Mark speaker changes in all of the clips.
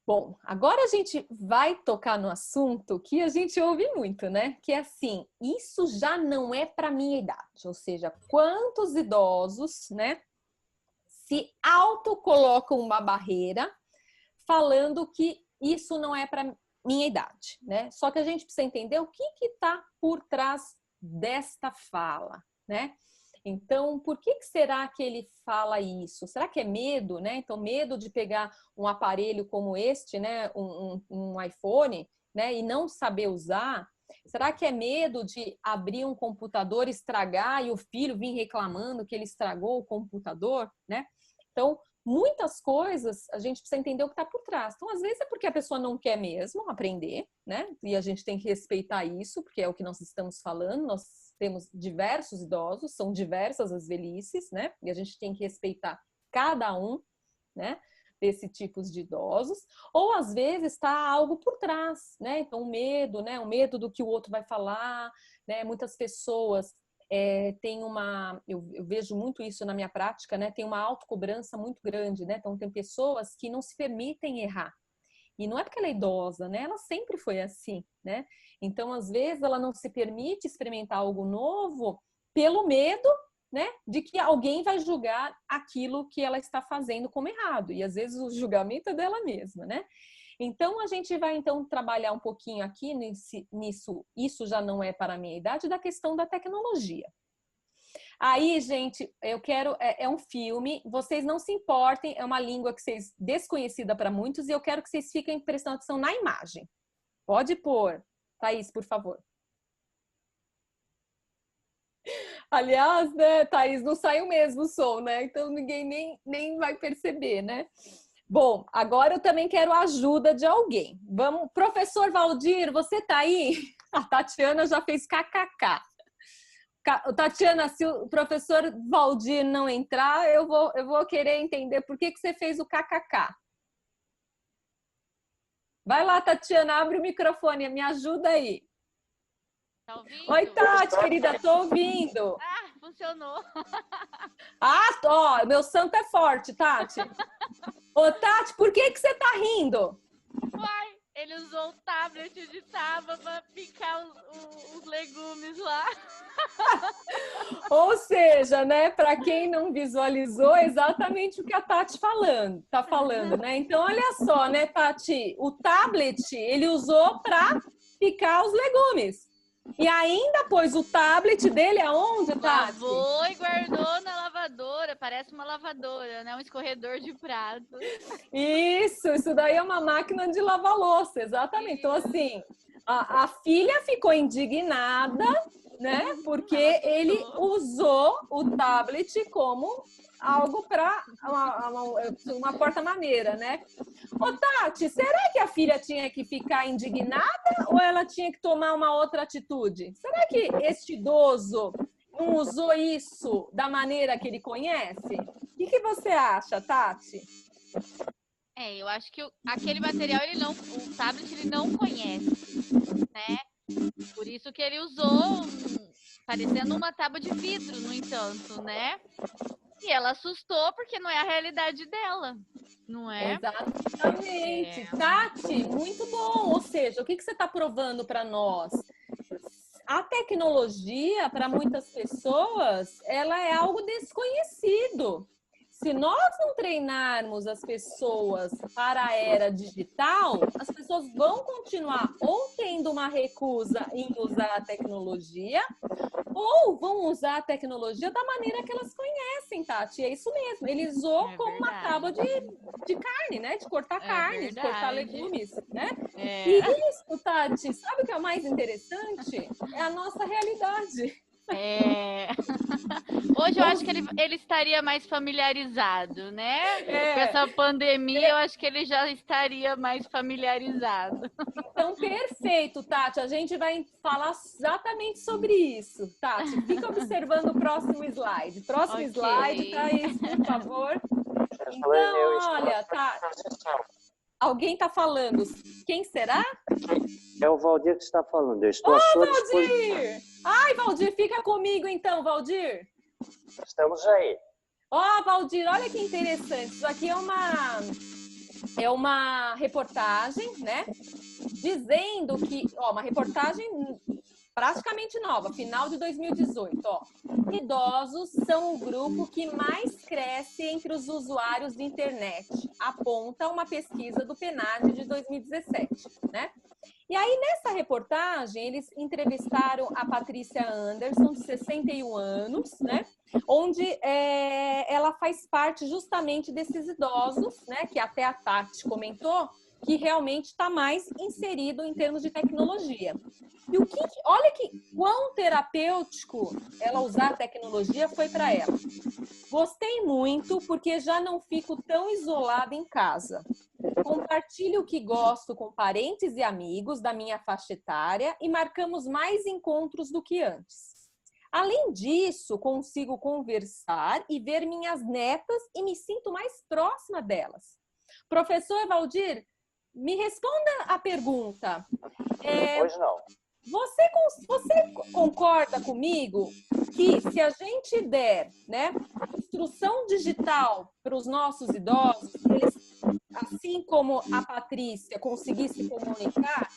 Speaker 1: Bom, agora a gente vai tocar no assunto que a gente ouve muito, né? Que é assim, isso já não é para minha idade. Ou seja, quantos idosos, né, se autocolocam uma barreira falando que isso não é para minha idade, né? Só que a gente precisa entender o que está por trás desta fala, né? Então, por que será que ele fala isso? Será que é medo, né? Então, medo de pegar um aparelho como este, né? Um iPhone, né? E não saber usar? Será que é medo de abrir um computador, estragar e o filho vir reclamando que ele estragou o computador, né? Então, muitas coisas a gente precisa entender o que está por trás. Então, às vezes é porque a pessoa não quer mesmo aprender, né? E a gente tem que respeitar isso, porque é o que nós estamos falando. Nós temos diversos idosos, são diversas as velhices, né? E a gente tem que respeitar cada um, né? Desse tipos de idosos. Ou às vezes está algo por trás, né? Então, o medo, né? O medo do que o outro vai falar, né? Muitas pessoas tem eu vejo muito isso na minha prática, né? Tem uma autocobrança muito grande, né? Então tem pessoas que não se permitem errar. E não é porque ela é idosa, né? Ela sempre foi assim, né? Então, às vezes, ela não se permite experimentar algo novo pelo medo, né? De que alguém vai julgar aquilo que ela está fazendo como errado. E às vezes o julgamento é dela mesma, né? Então, a gente vai, então, trabalhar um pouquinho aqui nisso, isso já não é para a minha idade, da questão da tecnologia. Aí, gente, eu quero, é um filme, vocês não se importem, é uma língua que vocês, desconhecida para muitos, e eu quero que vocês fiquem prestando atenção na imagem. Pode pôr, Thaís, por favor. Aliás, né, Thaís, não saiu mesmo o som, né? Então ninguém nem vai perceber, né? Bom, agora eu também quero a ajuda de alguém. Vamos, professor Valdir, você tá aí? A Tatiana já fez kkk. Tatiana, se o professor Valdir não entrar, eu vou querer entender por que você fez o kkk. Vai lá, Tatiana, abre o microfone, me ajuda aí.
Speaker 2: Tá ouvindo?
Speaker 1: Oi, Tati, querida, tô ouvindo.
Speaker 2: Ah, funcionou.
Speaker 1: Ah, ó, meu santo é forte, Tati. Ô, Tati, por que você tá rindo?
Speaker 2: Uai, ele usou o tablet de tábua para picar os legumes lá.
Speaker 1: Ou seja, né, para quem não visualizou, exatamente o que a Tati tá falando, né? Então, olha só, né, Tati, o tablet ele usou para picar os legumes. E ainda pôs o tablet dele aonde, Tati?
Speaker 2: Lavou e guardou na lavadora, parece uma lavadora, né? Um escorredor de prato.
Speaker 1: Isso daí é uma máquina de lavar louça, exatamente. Então, assim, a filha ficou indignada, né? Porque ele usou o tablet como algo para uma porta-maneira, né? Ô, Tati, será que a filha tinha que ficar indignada ou ela tinha que tomar uma outra atitude? Será que este idoso não usou isso da maneira que ele conhece? O que você acha, Tati?
Speaker 2: Eu acho que aquele material o tablet ele não conhece, né? Por isso que ele usou parecendo uma tábua de vidro, no entanto, né? E ela assustou porque não é a realidade dela, não é?
Speaker 1: Exatamente. Tati, muito bom. Ou seja, o que você está provando para nós? A tecnologia, para muitas pessoas, ela é algo desconhecido. Se nós não treinarmos as pessoas para a era digital, as pessoas vão continuar ou tendo uma recusa em usar a tecnologia, ou vão usar a tecnologia da maneira que elas conhecem, Tati. É isso mesmo. Ele usou como uma tábua de carne, né? De cortar carne, de cortar legumes, né? E isso, Tati, sabe o que é o mais interessante? É a nossa realidade.
Speaker 2: Hoje eu acho que ele estaria mais familiarizado, né? Com essa pandemia, eu acho que ele já estaria mais familiarizado.
Speaker 1: Então, perfeito, Tati. A gente vai falar exatamente sobre isso, Tati. Fica observando o próximo slide. Próximo slide, Thaís, por favor. Então, olha, Tati. Alguém está falando. Quem será?
Speaker 3: É o Valdir que está falando. Eu estou à sua disposição.
Speaker 1: Valdir! Ai, Valdir, fica comigo então, Valdir.
Speaker 3: Estamos aí.
Speaker 1: Valdir, olha que interessante. Isso aqui é é uma reportagem, né? Dizendo que, ó, uma reportagem praticamente nova, final de 2018, ó. Idosos são o grupo que mais cresce entre os usuários de internet, aponta uma pesquisa do PNAD de 2017, né? E aí, nessa reportagem, eles entrevistaram a Patrícia Anderson, de 61 anos, né? Onde ela faz parte justamente desses idosos, né? Que até a Tati comentou, que realmente está mais inserido em termos de tecnologia. E olha que quão terapêutico ela usar a tecnologia foi para ela. Gostei muito porque já não fico tão isolada em casa. Compartilho o que gosto com parentes e amigos da minha faixa etária e marcamos mais encontros do que antes. Além disso, consigo conversar e ver minhas netas e me sinto mais próxima delas. Professor Evaldir, me responda a pergunta.
Speaker 3: Pois não.
Speaker 1: Você concorda comigo que se a gente der, né, instrução digital para os nossos idosos, eles, assim como a Patrícia, conseguir se comunicar,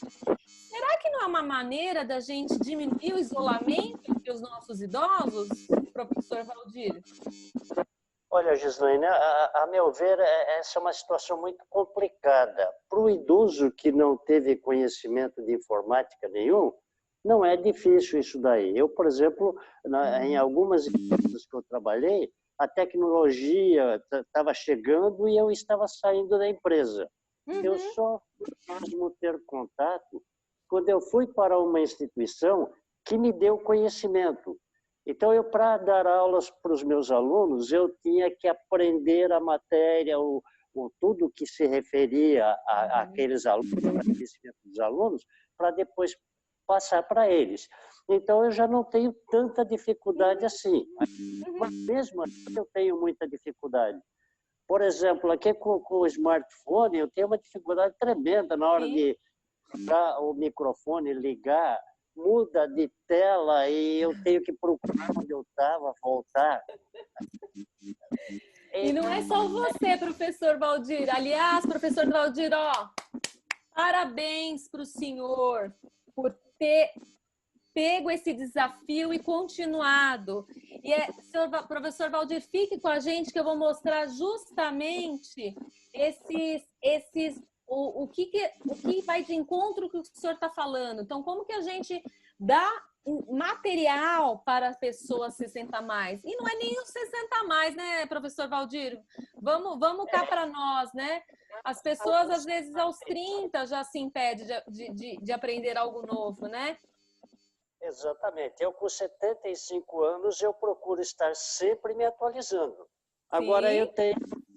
Speaker 1: será que não é uma maneira da gente diminuir o isolamento entre os nossos idosos, professor Valdir?
Speaker 3: Olha, Gislaine, a meu ver, essa é uma situação muito complicada. Para o idoso que não teve conhecimento de informática nenhum, não é difícil isso daí. Eu, por exemplo, em algumas empresas que eu trabalhei, a tecnologia estava chegando e eu estava saindo da empresa. Eu só fui mesmo ter contato quando eu fui para uma instituição que me deu conhecimento. Então, para dar aulas para os meus alunos, eu tinha que aprender a matéria, tudo que se referia àqueles alunos, ao conhecimento dos alunos, para depois passar para eles. Então, eu já não tenho tanta dificuldade assim. Mas mesmo assim, eu tenho muita dificuldade. Por exemplo, aqui com o smartphone, eu tenho uma dificuldade tremenda na hora de o microfone ligar, muda de tela e eu tenho que procurar onde eu estava, voltar.
Speaker 1: E não é só você, professor Valdir. Aliás, professor Valdir, ó, parabéns para o senhor por ter pego esse desafio e continuado. E professor Valdir, fique com a gente que eu vou mostrar justamente o que vai de encontro com o que o senhor está falando. Então, como que a gente dá material para as pessoas 60 mais? E não é nem os 60 mais, né, professor Valdir? Vamos cá para nós, né? As pessoas, às vezes, aos 30 já se impedem de aprender algo novo, né?
Speaker 3: Exatamente. Eu, com 75 anos, eu procuro estar sempre me atualizando. Agora, eu tenho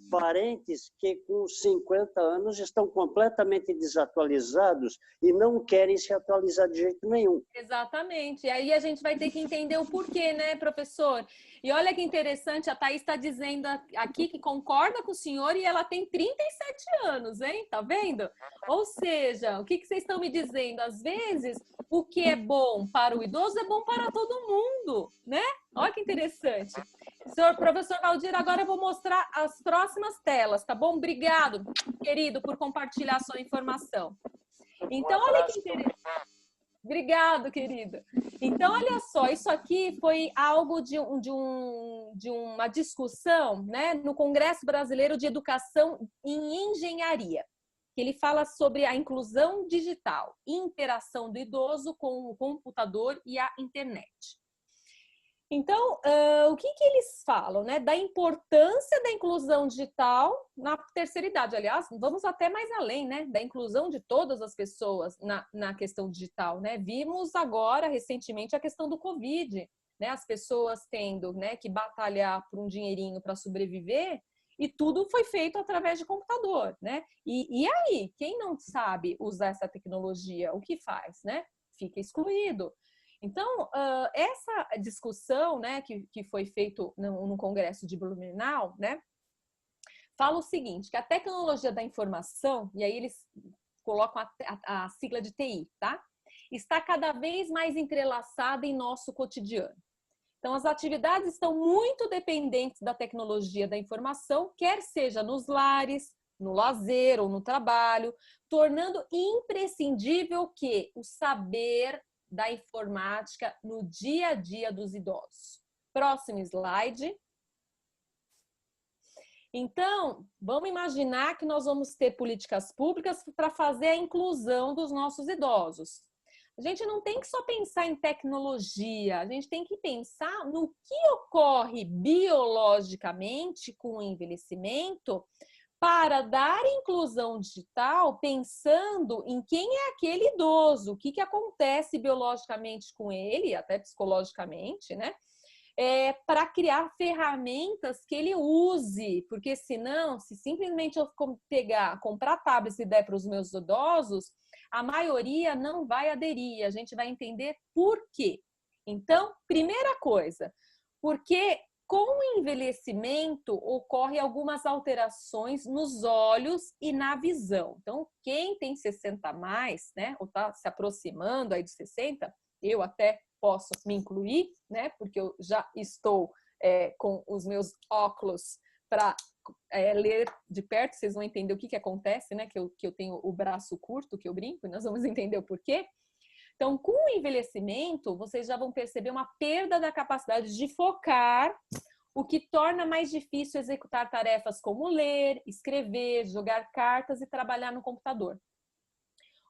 Speaker 3: parentes que com 50 anos estão completamente desatualizados e não querem se atualizar de jeito nenhum.
Speaker 1: Exatamente. E aí a gente vai ter que entender o porquê, né, professor? E olha que interessante, a Thaís está dizendo aqui que concorda com o senhor e ela tem 37 anos, hein? Tá vendo? Ou seja, o que vocês estão me dizendo? Às vezes, o que é bom para o idoso é bom para todo mundo, né? Olha que interessante. Professor Valdir, agora eu vou mostrar as próximas telas, tá bom? Obrigado, querido, por compartilhar a sua informação. Então, olha que interessante. Obrigado, querido. Então, olha só, isso aqui foi algo de uma discussão, né, no Congresso Brasileiro de Educação em Engenharia, que ele fala sobre a inclusão digital, interação do idoso com o computador e a internet. Então, o que eles falam, né? Da importância da inclusão digital na terceira idade. Aliás, vamos até mais além, né? Da inclusão de todas as pessoas na questão digital, né? Vimos agora, recentemente, a questão do Covid, né? As pessoas tendo, né, que batalhar por um dinheirinho para sobreviver e tudo foi feito através de computador, né? E aí, quem não sabe usar essa tecnologia, o que faz, né? Fica excluído. Então, essa discussão, né, que foi feito no Congresso de Blumenau, né, fala o seguinte, que a tecnologia da informação, e aí eles colocam a sigla de TI, tá? Está cada vez mais entrelaçada em nosso cotidiano. Então, as atividades estão muito dependentes da tecnologia da informação, quer seja nos lares, no lazer ou no trabalho, tornando imprescindível o saber da informática no dia a dia dos idosos. Próximo slide. Então, vamos imaginar que nós vamos ter políticas públicas para fazer a inclusão dos nossos idosos. A gente não tem que só pensar em tecnologia, a gente tem que pensar no que ocorre biologicamente com o envelhecimento para dar inclusão digital, pensando em quem é aquele idoso, o que acontece biologicamente com ele, até psicologicamente, né? Para criar ferramentas que ele use, porque senão, se simplesmente eu comprar tablets e der para os meus idosos, a maioria não vai aderir, a gente vai entender por quê. Então, primeira coisa, porque com o envelhecimento ocorrem algumas alterações nos olhos e na visão. Então, quem tem 60 a mais, né, ou está se aproximando aí de 60, eu até posso me incluir, né? Porque eu já estou com os meus óculos para ler de perto, vocês vão entender o que acontece, né? Que eu tenho o braço curto, que eu brinco, e nós vamos entender o porquê. Então, com o envelhecimento, vocês já vão perceber uma perda da capacidade de focar, o que torna mais difícil executar tarefas como ler, escrever, jogar cartas e trabalhar no computador.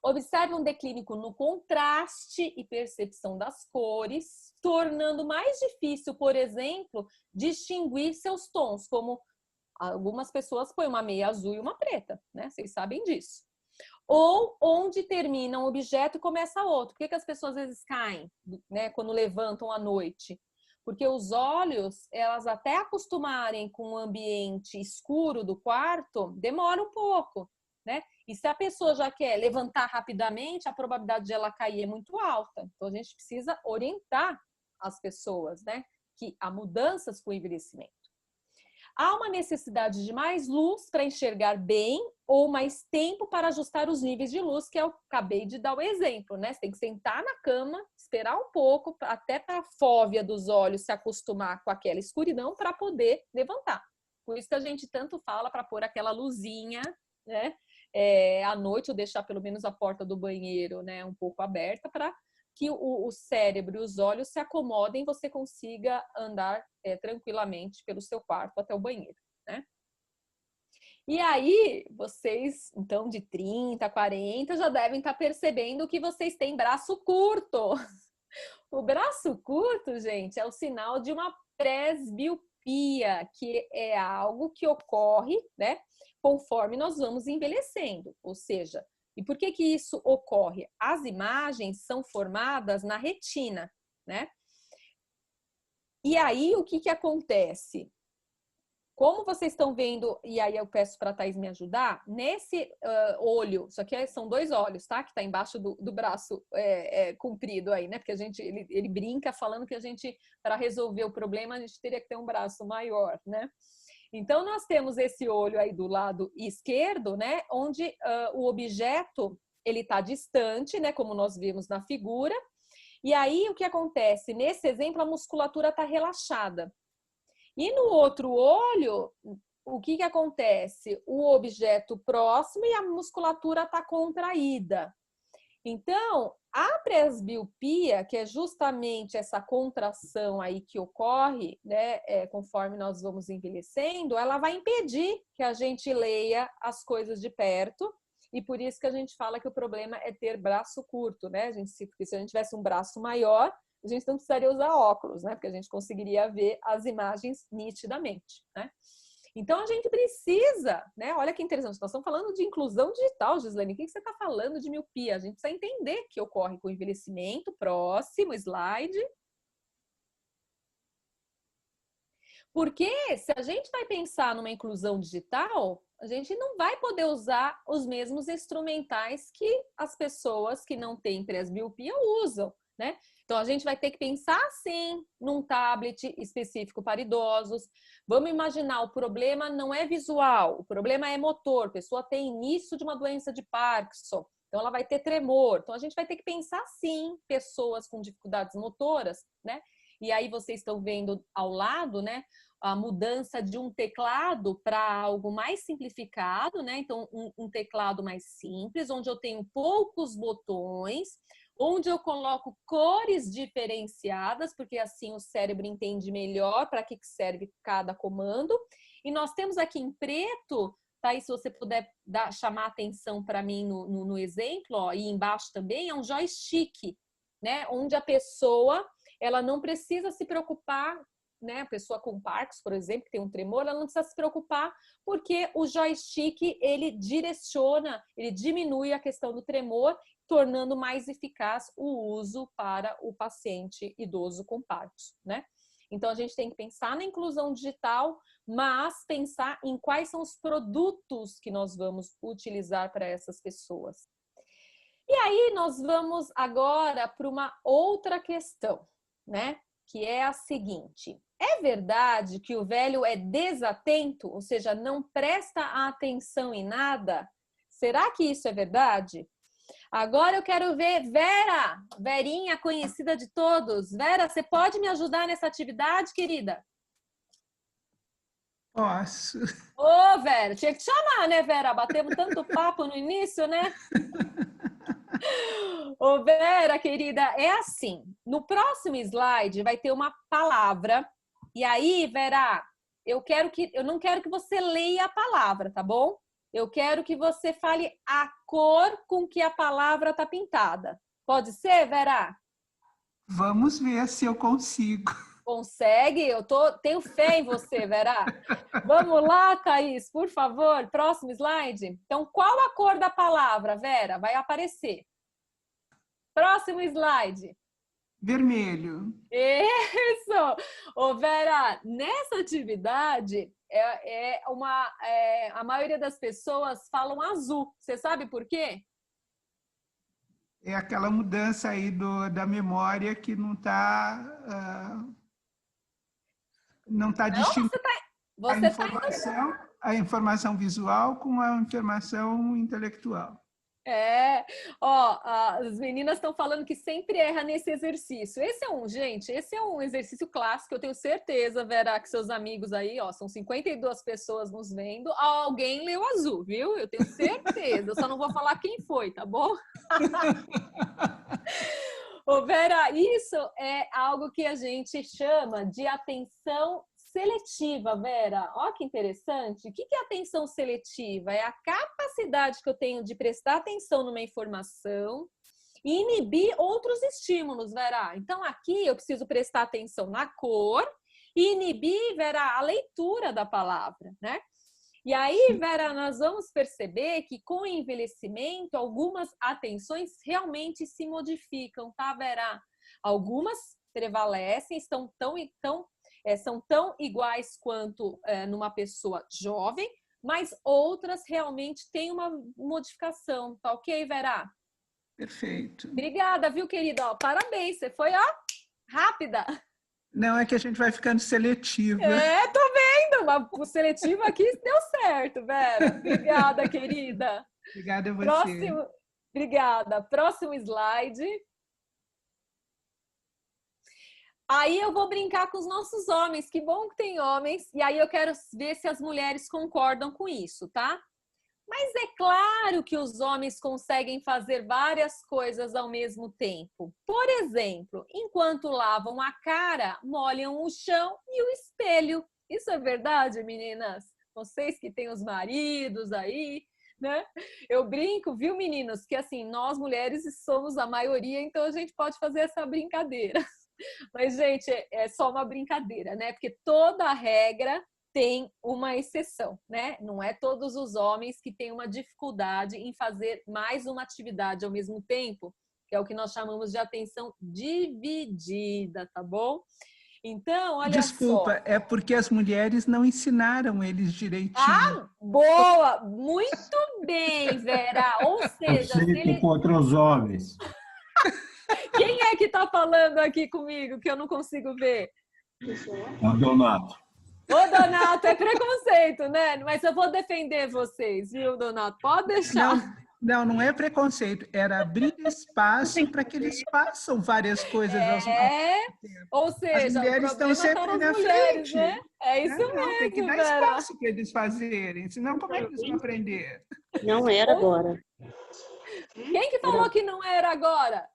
Speaker 1: Observe um declínio no contraste e percepção das cores, tornando mais difícil, por exemplo, distinguir seus tons, como algumas pessoas põem uma meia azul e uma preta, né? Vocês sabem disso. Ou onde termina um objeto e começa outro. Por que as pessoas às vezes caem, né, quando levantam à noite? Porque os olhos, elas até acostumarem com o ambiente escuro do quarto, demora um pouco, né? E se a pessoa já quer levantar rapidamente, a probabilidade de ela cair é muito alta. Então, a gente precisa orientar as pessoas, né? Que há mudanças com o envelhecimento. Há uma necessidade de mais luz para enxergar bem ou mais tempo para ajustar os níveis de luz, que eu acabei de dar o exemplo, né? Você tem que sentar na cama, esperar um pouco, até para a fóvea dos olhos se acostumar com aquela escuridão para poder levantar. Por isso que a gente tanto fala para pôr aquela luzinha, né? À noite, ou deixar pelo menos a porta do banheiro, né, um pouco aberta, para que o cérebro e os olhos se acomodem e você consiga andar tranquilamente pelo seu quarto até o banheiro, né? E aí, vocês, então, de 30, 40, já devem estar percebendo que vocês têm braço curto. O braço curto, gente, é o sinal de uma presbiopia, que é algo que ocorre, né, conforme nós vamos envelhecendo. Ou seja, e por que isso ocorre? As imagens são formadas na retina, né? E aí, o que acontece? Como vocês estão vendo, e aí eu peço para a Thaís me ajudar, nesse olho, isso aqui são 2 olhos, tá? Que está embaixo do braço comprido aí, né? Porque ele brinca falando que a gente, para resolver o problema, a gente teria que ter um braço maior, né? Então, nós temos esse olho aí do lado esquerdo, né? Onde o objeto, ele está distante, né? Como nós vimos na figura. E aí, o que acontece? Nesse exemplo, a musculatura está relaxada. E no outro olho, o que acontece? O objeto próximo e a musculatura está contraída. Então, a presbiopia, que é justamente essa contração aí que ocorre, né, conforme nós vamos envelhecendo, ela vai impedir que a gente leia as coisas de perto. E por isso que a gente fala que o problema é ter braço curto, né? Porque se a gente tivesse um braço maior, a gente não precisaria usar óculos, né? Porque a gente conseguiria ver as imagens nitidamente, né? Então, a gente precisa, né? Olha que interessante, nós estamos falando de inclusão digital, Gislaine. O que você está falando de miopia? A gente precisa entender que ocorre com o envelhecimento. Próximo slide. Porque se a gente vai pensar numa inclusão digital, a gente não vai poder usar os mesmos instrumentais que as pessoas que não têm presbiopia usam, né? Então, a gente vai ter que pensar, sim, num tablet específico para idosos. Vamos imaginar, o problema não é visual, o problema é motor. A pessoa tem início de uma doença de Parkinson, então ela vai ter tremor. Então, a gente vai ter que pensar, sim, pessoas com dificuldades motoras, né? E aí vocês estão vendo ao lado, né, a mudança de um teclado para algo mais simplificado, né? Então, um teclado mais simples, onde eu tenho poucos botões, onde eu coloco cores diferenciadas, porque assim o cérebro entende melhor para que serve cada comando. E nós temos aqui em preto, tá? E se você puder chamar atenção para mim no exemplo, ó, e embaixo também, é um joystick, né? Onde a pessoa, ela não precisa se preocupar, né? A pessoa com Parkinson, por exemplo, que tem um tremor, ela não precisa se preocupar, porque o joystick, ele direciona, ele diminui a questão do tremor, tornando mais eficaz o uso para o paciente idoso com Parkinson, né? Então, a gente tem que pensar na inclusão digital, mas pensar em quais são os produtos que nós vamos utilizar para essas pessoas. E aí, nós vamos agora para uma outra questão, né? Que é a seguinte: é verdade que o velho é desatento, ou seja, não presta atenção em nada? Será que isso é verdade? Agora eu quero ver Vera, Verinha, conhecida de todos. Vera, você pode me ajudar nessa atividade, querida?
Speaker 4: Posso.
Speaker 1: Ô, Vera, tinha que te chamar, né, Vera? Batemos tanto papo no início, né? Ô, Vera, querida, é assim. No próximo slide vai ter uma palavra. E aí, Vera, eu não quero que você leia a palavra, tá bom? Eu quero que você fale a cor com que a palavra está pintada. Pode ser, Vera?
Speaker 4: Vamos ver se eu consigo.
Speaker 1: Consegue? Tenho fé em você, Vera. Vamos lá, Thaís, por favor. Próximo slide. Então, qual a cor da palavra, Vera? Vai aparecer. Próximo slide.
Speaker 4: Vermelho.
Speaker 1: Isso! Ô, Vera, nessa atividade, a maioria das pessoas falam azul. Você sabe por quê?
Speaker 4: É aquela mudança aí da memória que não está distinguindo a informação visual com a informação intelectual.
Speaker 1: As meninas estão falando que sempre erra nesse exercício. Esse é um exercício clássico, eu tenho certeza, Vera, que seus amigos aí, ó, são 52 pessoas nos vendo, alguém leu azul, viu? Eu tenho certeza, eu só não vou falar quem foi, tá bom? Ô, Vera, isso é algo que a gente chama de atenção seletiva, Vera. Olha que interessante. O que é atenção seletiva? É a capacidade que eu tenho de prestar atenção numa informação e inibir outros estímulos, Vera. Então, aqui eu preciso prestar atenção na cor e inibir, Vera, a leitura da palavra, né? E aí, Vera, nós vamos perceber que com o envelhecimento, algumas atenções realmente se modificam, tá, Vera? Algumas prevalecem, são tão iguais quanto numa pessoa jovem, mas outras realmente têm uma modificação, tá ok, Vera?
Speaker 4: Perfeito.
Speaker 1: Obrigada, viu, querida? Ó, parabéns, você foi, rápida.
Speaker 4: Não, é que a gente vai ficando seletiva.
Speaker 1: Tô vendo, mas o seletivo aqui deu certo, Vera. Obrigada, querida.
Speaker 4: Obrigada a você.
Speaker 1: Obrigada. Próximo slide. Aí eu vou brincar com os nossos homens. Que bom que tem homens. E aí eu quero ver se as mulheres concordam com isso, tá? Mas é claro que os homens conseguem fazer várias coisas ao mesmo tempo. Por exemplo, enquanto lavam a cara, molham o chão e o espelho. Isso é verdade, meninas? Vocês que têm os maridos aí, né? Eu brinco, viu, meninos? Que assim, nós mulheres somos a maioria, então a gente pode fazer essa brincadeira. Mas, gente, é só uma brincadeira, né? Porque toda regra tem uma exceção, né? Não é todos os homens que têm uma dificuldade em fazer mais uma atividade ao mesmo tempo, que é o que nós chamamos de atenção dividida, tá bom? Então, olha
Speaker 4: Desculpa,
Speaker 1: só.
Speaker 4: é porque as mulheres não ensinaram eles direitinho.
Speaker 1: Boa! Muito bem, Vera! Ou seja...
Speaker 5: Preconceito contra os homens.
Speaker 1: Quem é que está falando aqui comigo que eu não consigo ver?
Speaker 5: É o Donato.
Speaker 1: Ô, Donato, é preconceito, né? Mas eu vou defender vocês, viu, Donato? Pode deixar.
Speaker 4: Não, não é preconceito, era abrir espaço para que eles façam várias coisas ao tempo.
Speaker 1: Ou
Speaker 4: As
Speaker 1: seja, o
Speaker 4: mulheres estão
Speaker 1: problema tá
Speaker 4: sempre
Speaker 1: nas
Speaker 4: na
Speaker 1: mulheres, né?
Speaker 4: frente.
Speaker 1: É isso
Speaker 4: Né? Não, tem que
Speaker 1: mesmo,
Speaker 4: dar
Speaker 1: Vera.
Speaker 4: espaço para eles fazerem, senão como é que eles vão aprender?
Speaker 6: Não era agora.
Speaker 1: Quem que falou que não era agora?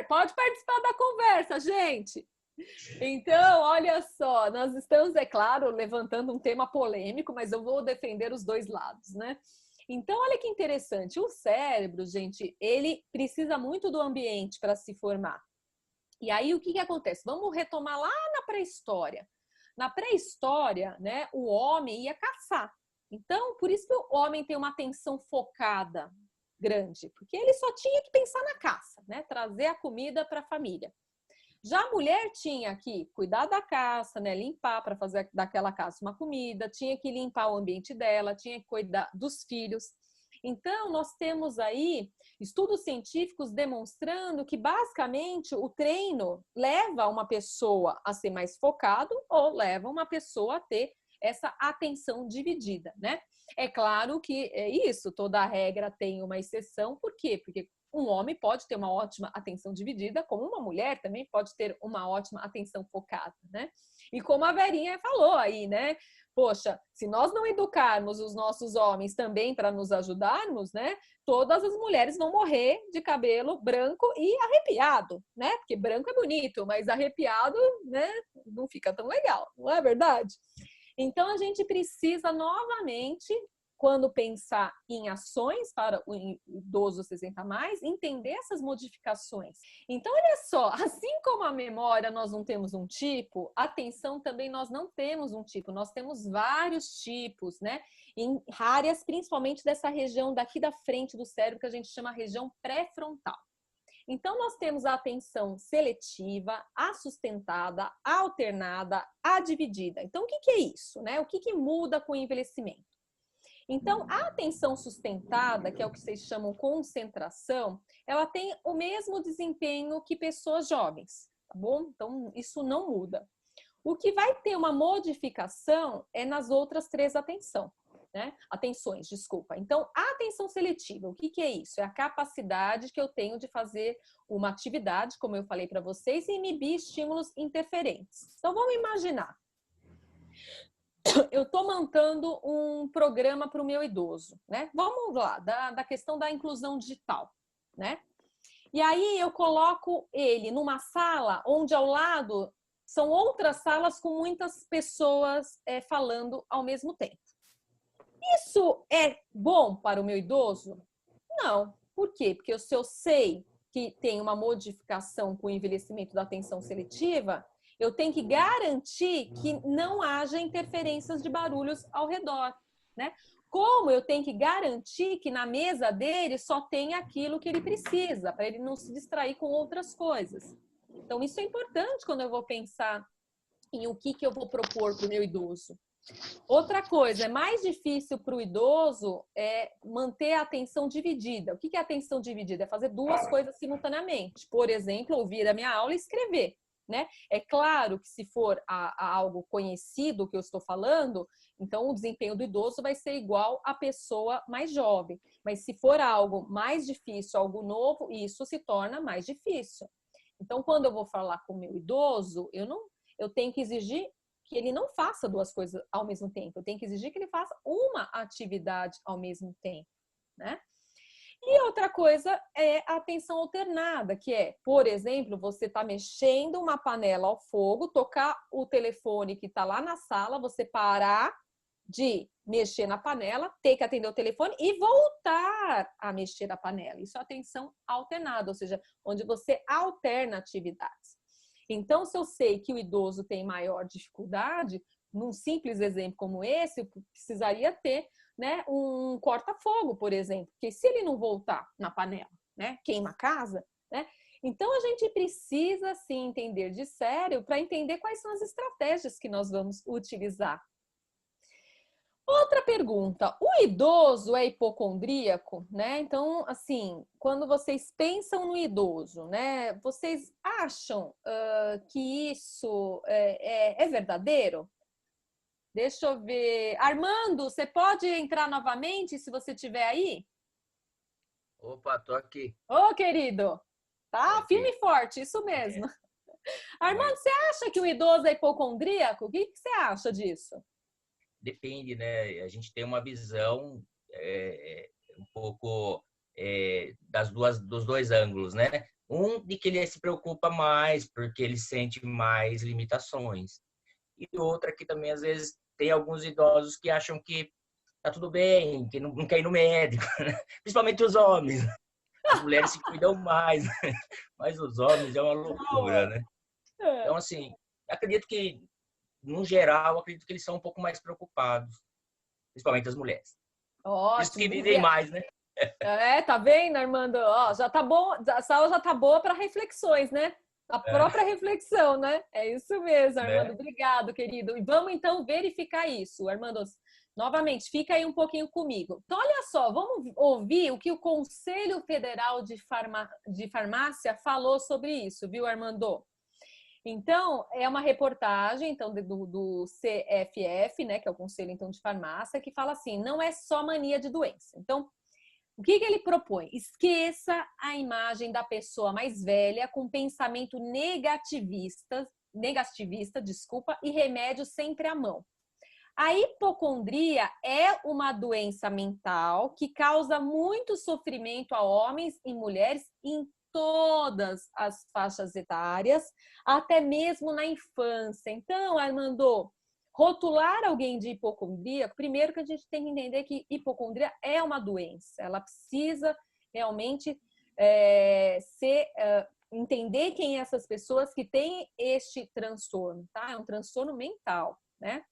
Speaker 1: Pode participar da conversa, gente. Então, olha só, nós estamos, é claro, levantando um tema polêmico, mas eu vou defender os dois lados, né? Então, olha que interessante. O cérebro, gente, ele precisa muito do ambiente para se formar. E aí, o que acontece? Vamos retomar lá na pré-história. Na pré-história, né, o homem ia caçar. Então, por isso que o homem tem uma atenção focada grande, porque ele só tinha que pensar na caça, né? Trazer a comida para a família. Já a mulher tinha que cuidar da caça, né? Limpar para fazer daquela caça uma comida, tinha que limpar o ambiente dela, tinha que cuidar dos filhos. Então, nós temos aí estudos científicos demonstrando que, basicamente, o treino leva uma pessoa a ser mais focado ou leva uma pessoa a ter essa atenção dividida, né? É claro que é isso, toda regra tem uma exceção. Por quê? Porque um homem pode ter uma ótima atenção dividida, como uma mulher também pode ter uma ótima atenção focada, né? E como a Verinha falou aí, né? Poxa, se nós não educarmos os nossos homens também para nos ajudarmos, né? Todas as mulheres vão morrer de cabelo branco e arrepiado, né? Porque branco é bonito, mas arrepiado, né? Não fica tão legal, não é verdade? Então, a gente precisa novamente, quando pensar em ações para o idoso 60 a mais, entender essas modificações. Então, olha só, assim como a memória nós não temos um tipo, a atenção também nós não temos um tipo, nós temos vários tipos, né? Em áreas, principalmente dessa região daqui da frente do cérebro, que a gente chama região pré-frontal. Então, nós temos a atenção seletiva, a sustentada, a alternada, a dividida. Então, o que é isso, né? O que muda com o envelhecimento? Então, a atenção sustentada, que é o que vocês chamam concentração, ela tem o mesmo desempenho que pessoas jovens, tá bom? Então, isso não muda. O que vai ter uma modificação é nas outras três atenções, desculpa. Então, a atenção seletiva, o que é isso? É a capacidade que eu tenho de fazer uma atividade, como eu falei para vocês, e inibir estímulos interferentes. Então, vamos imaginar. Eu estou montando um programa para o meu idoso, né? Vamos lá, da questão da inclusão digital, né? E aí eu coloco ele numa sala onde ao lado são outras salas com muitas pessoas falando ao mesmo tempo. Isso é bom para o meu idoso? Não. Por quê? Porque se eu sei que tem uma modificação com o envelhecimento da atenção seletiva, eu tenho que garantir que não haja interferências de barulhos ao redor, né? Como eu tenho que garantir que na mesa dele só tem aquilo que ele precisa, para ele não se distrair com outras coisas. Então, isso é importante quando eu vou pensar em o que eu vou propor para o meu idoso. Outra coisa, é mais difícil para o idoso manter a atenção dividida. O que é atenção dividida? É fazer duas coisas simultaneamente. Por exemplo, ouvir a minha aula e escrever, né? É claro que se for algo conhecido que eu estou falando, então o desempenho do idoso vai ser igual à pessoa mais jovem. Mas se for algo mais difícil, algo novo, isso se torna mais difícil. Então, quando eu vou falar com o meu idoso, eu tenho que exigir que ele não faça duas coisas ao mesmo tempo. Eu tenho que exigir que ele faça uma atividade ao mesmo tempo, né? E outra coisa é a atenção alternada, que é, por exemplo, você está mexendo uma panela ao fogo, tocar o telefone que está lá na sala, você parar de mexer na panela, ter que atender o telefone e voltar a mexer na panela. Isso é atenção alternada, ou seja, onde você alterna atividades. Então, se eu sei que o idoso tem maior dificuldade, num simples exemplo como esse, eu precisaria ter, né, um corta-fogo, por exemplo, porque se ele não voltar na panela, né, queima a casa, né? Então, a gente precisa, sim, entender de sério para entender quais são as estratégias que nós vamos utilizar. Outra pergunta, o idoso é hipocondríaco, né? Então, assim, quando vocês pensam no idoso, né? Vocês acham que isso é verdadeiro? Deixa eu ver. Armando, você pode entrar novamente, se você estiver aí?
Speaker 6: Opa, tô aqui.
Speaker 1: Ô, querido. Tá
Speaker 6: Aqui.
Speaker 1: firme e forte, isso mesmo. Armando, você acha que o idoso é hipocondríaco? O que você acha disso?
Speaker 6: Depende, né? A gente tem uma visão um pouco dos dois ângulos, né? Um de que ele se preocupa mais porque ele sente mais limitações. E outra que também, às vezes, tem alguns idosos que acham que tá tudo bem, que não quer ir no médico, né? Principalmente os homens. As mulheres se cuidam mais, mas os homens é uma loucura, né? Então, assim, acredito que, no geral, acredito que eles são um pouco mais preocupados, principalmente as mulheres. Por isso que
Speaker 1: Ótimo.
Speaker 6: vivem mais, né?
Speaker 1: Tá vendo, Armando? Ó, já tá bom, a aula já tá boa para reflexões, né? A própria reflexão, né? É isso mesmo, Armando. Obrigado, querido. E vamos então verificar isso, Armando. Novamente, fica aí um pouquinho comigo. Então, olha só, vamos ouvir o que o Conselho Federal de Farmácia falou sobre isso, viu, Armando? Então, é uma reportagem então, do CFF, né, que é o Conselho então, de Farmácia, que fala assim, não é só mania de doença. Então, o que ele propõe? Esqueça a imagem da pessoa mais velha com pensamento negativista, e remédio sempre à mão. A hipocondria é uma doença mental que causa muito sofrimento a homens e mulheres em todas as faixas etárias, até mesmo na infância. Então, Armando, rotular alguém de hipocondríaco, primeiro que a gente tem que entender que hipocondria é uma doença. Ela precisa realmente entender quem são essas pessoas que têm este transtorno, tá? É um transtorno mental, né?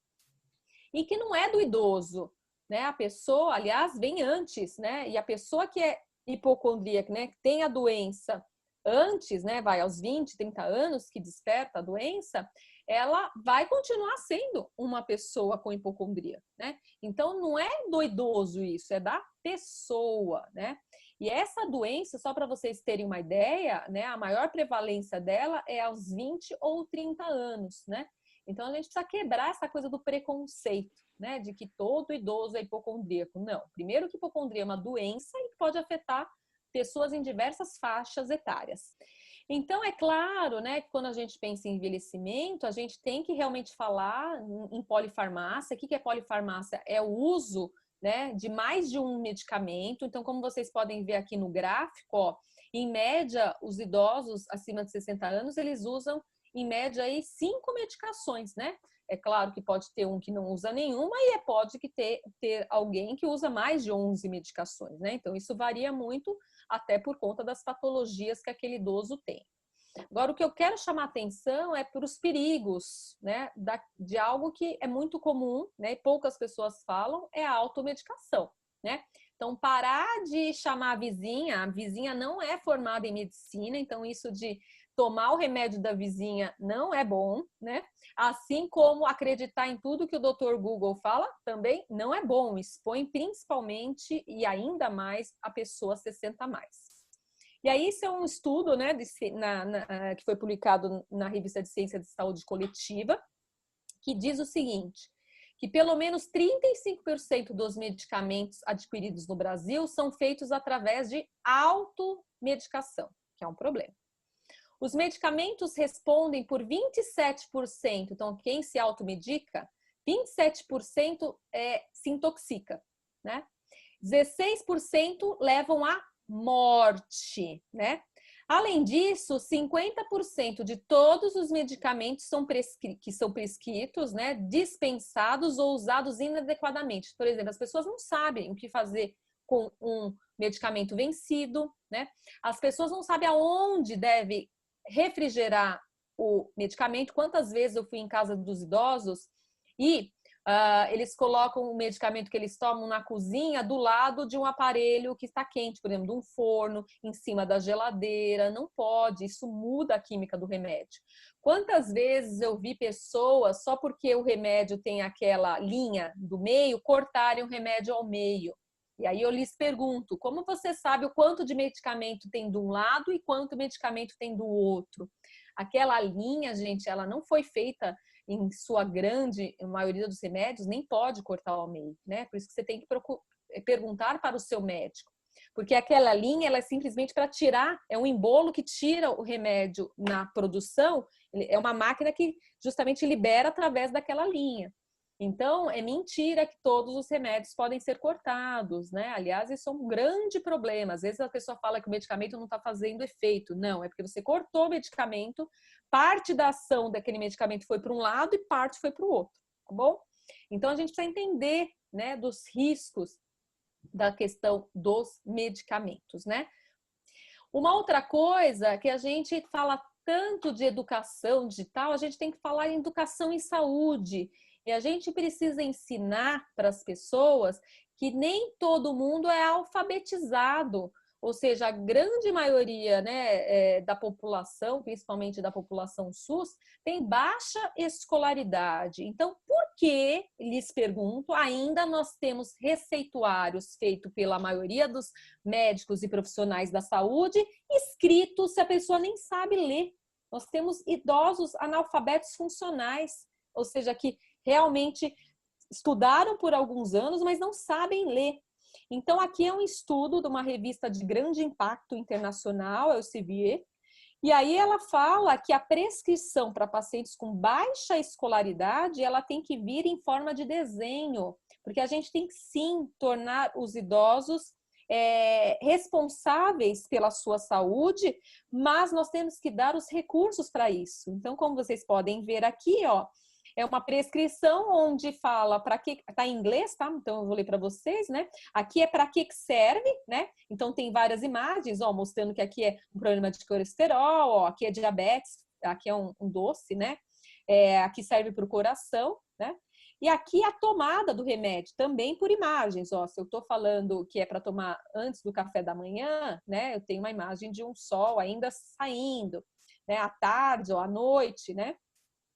Speaker 1: E que não é do idoso, né? A pessoa, aliás, vem antes, né? E a pessoa que é hipocondríaca, né? Que tem a doença antes, né? Vai aos 20, 30 anos que desperta a doença, ela vai continuar sendo uma pessoa com hipocondria, né? Então, não é do idoso isso, é da pessoa, né? E essa doença, só para vocês terem uma ideia, né? A maior prevalência dela é aos 20 ou 30 anos, né? Então, a gente precisa quebrar essa coisa do preconceito, né? De que todo idoso é hipocondríaco. Não. Primeiro que hipocondria é uma doença e pode afetar pessoas em diversas faixas etárias. Então, é claro, né, que quando a gente pensa em envelhecimento, a gente tem que realmente falar em polifarmácia. O que é polifarmácia? É o uso, né, de mais de um medicamento. Então, como vocês podem ver aqui no gráfico, ó, em média, os idosos acima de 60 anos, eles usam em média, aí, 5 medicações, né? É claro que pode ter um que não usa nenhuma e pode que ter alguém que usa mais de 11 medicações, né? Então, isso varia muito, até por conta das patologias que aquele idoso tem. Agora, o que eu quero chamar atenção é para os perigos, né? De algo que é muito comum, né? E poucas pessoas falam, é a automedicação, né? Então, parar de chamar a vizinha não é formada em medicina, então isso de tomar o remédio da vizinha não é bom, né? Assim como acreditar em tudo que o Dr. Google fala também não é bom. Expõe principalmente e ainda mais a pessoa 60 a mais. E aí, isso é um estudo, né, que foi publicado na revista de Ciência de Saúde Coletiva, que diz o seguinte, que pelo menos 35% dos medicamentos adquiridos no Brasil são feitos através de automedicação, que é um problema. Os medicamentos respondem por 27%, então quem se automedica, 27% se intoxica, né? 16% levam à morte, né? Além disso, 50% de todos os medicamentos que são prescritos, né, dispensados ou usados inadequadamente. Por exemplo, as pessoas não sabem o que fazer com um medicamento vencido, né? As pessoas não sabem aonde deve refrigerar o medicamento. Quantas vezes eu fui em casa dos idosos e eles colocam o medicamento que eles tomam na cozinha do lado de um aparelho que está quente, por exemplo, de um forno, em cima da geladeira. Não pode, isso muda a química do remédio. Quantas vezes eu vi pessoas, só porque o remédio tem aquela linha do meio, cortarem o remédio ao meio. E aí eu lhes pergunto, como você sabe o quanto de medicamento tem de um lado e quanto medicamento tem do outro? Aquela linha, gente, ela não foi feita em sua grande maioria dos remédios, nem pode cortar ao meio, né? Por isso que você tem que perguntar para o seu médico. Porque aquela linha, ela é simplesmente para tirar, é um embolo que tira o remédio na produção, é uma máquina que justamente libera através daquela linha. Então, é mentira que todos os remédios podem ser cortados, né? Aliás, isso é um grande problema. Às vezes a pessoa fala que o medicamento não está fazendo efeito. Não, é porque você cortou o medicamento, parte da ação daquele medicamento foi para um lado e parte foi para o outro, tá bom? Então, a gente precisa entender, né, dos riscos da questão dos medicamentos, né? Uma outra coisa que a gente fala tanto de educação digital, a gente tem que falar em educação em saúde. E a gente precisa ensinar para as pessoas que nem todo mundo é alfabetizado. Ou seja, a grande maioria, né, da população, principalmente da população SUS, tem baixa escolaridade. Então, por que, lhes pergunto, ainda nós temos receituários feitos pela maioria dos médicos e profissionais da saúde, escritos se a pessoa nem sabe ler? Nós temos idosos analfabetos funcionais, ou seja, que realmente estudaram por alguns anos, mas não sabem ler. Então, aqui é um estudo de uma revista de grande impacto internacional, é o CVE, e aí ela fala que a prescrição para pacientes com baixa escolaridade, ela tem que vir em forma de desenho, porque a gente tem que sim tornar os idosos responsáveis pela sua saúde, mas nós temos que dar os recursos para isso. Então, como vocês podem ver aqui, ó, é uma prescrição onde fala para que, tá em inglês, tá? Então eu vou ler para vocês, né? Aqui é para que serve, né? Então tem várias imagens, ó, mostrando que aqui é um problema de colesterol, ó, aqui é diabetes, aqui é um doce, né? Aqui serve para o coração, né? E aqui a tomada do remédio, também por imagens, ó. Se eu tô falando que é para tomar antes do café da manhã, né? Eu tenho uma imagem de um sol ainda saindo, né? À tarde ou à noite, né?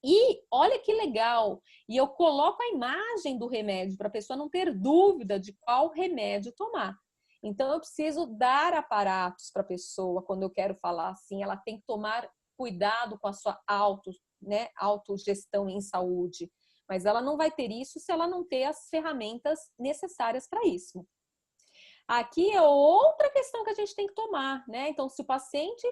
Speaker 1: E olha que legal, e eu coloco a imagem do remédio para a pessoa não ter dúvida de qual remédio tomar. Então, eu preciso dar aparatos para a pessoa, quando eu quero falar assim, ela tem que tomar cuidado com a sua autogestão em saúde. Mas ela não vai ter isso se ela não ter as ferramentas necessárias para isso. Aqui é outra questão que a gente tem que tomar, né? Então, se o paciente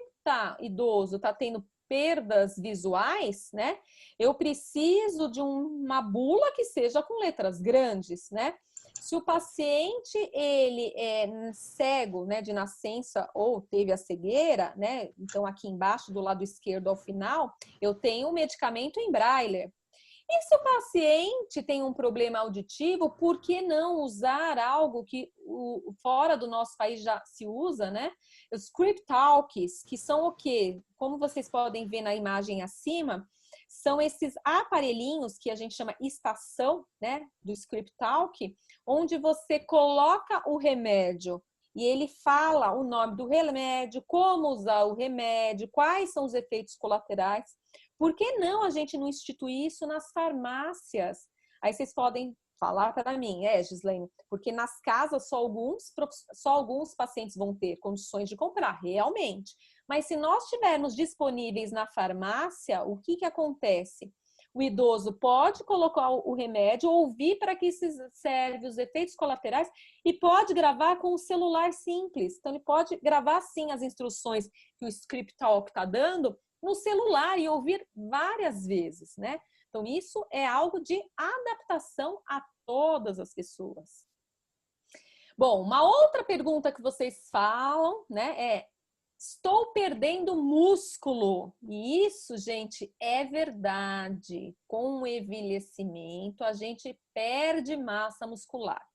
Speaker 1: idoso, está tendo perdas visuais, né? Eu preciso de uma bula que seja com letras grandes, né? Se o paciente ele é cego, né, de nascença ou teve a cegueira, né? Então aqui embaixo do lado esquerdo ao final, eu tenho o medicamento em braille. E se o paciente tem um problema auditivo, por que não usar algo que fora do nosso país já se usa, né? Os Script Talks, que são o quê? Como vocês podem ver na imagem acima, são esses aparelhinhos que a gente chama estação, né? Do Script Talk, onde você coloca o remédio e ele fala o nome do remédio, como usar o remédio, quais são os efeitos colaterais. Por que não a gente não instituir isso nas farmácias? Aí vocês podem falar para mim, Gislaine, porque nas casas só alguns pacientes vão ter condições de comprar, realmente. Mas se nós tivermos disponíveis na farmácia, o que acontece? O idoso pode colocar o remédio, ouvir para que serve os efeitos colaterais e pode gravar com um celular simples. Então, ele pode gravar, sim, as instruções que o Script Talk está dando no celular e ouvir várias vezes, né? Então, isso é algo de adaptação a todas as pessoas. Bom, uma outra pergunta que vocês falam, né, é: estou perdendo músculo? E isso, gente, é verdade. Com o envelhecimento, a gente perde massa muscular.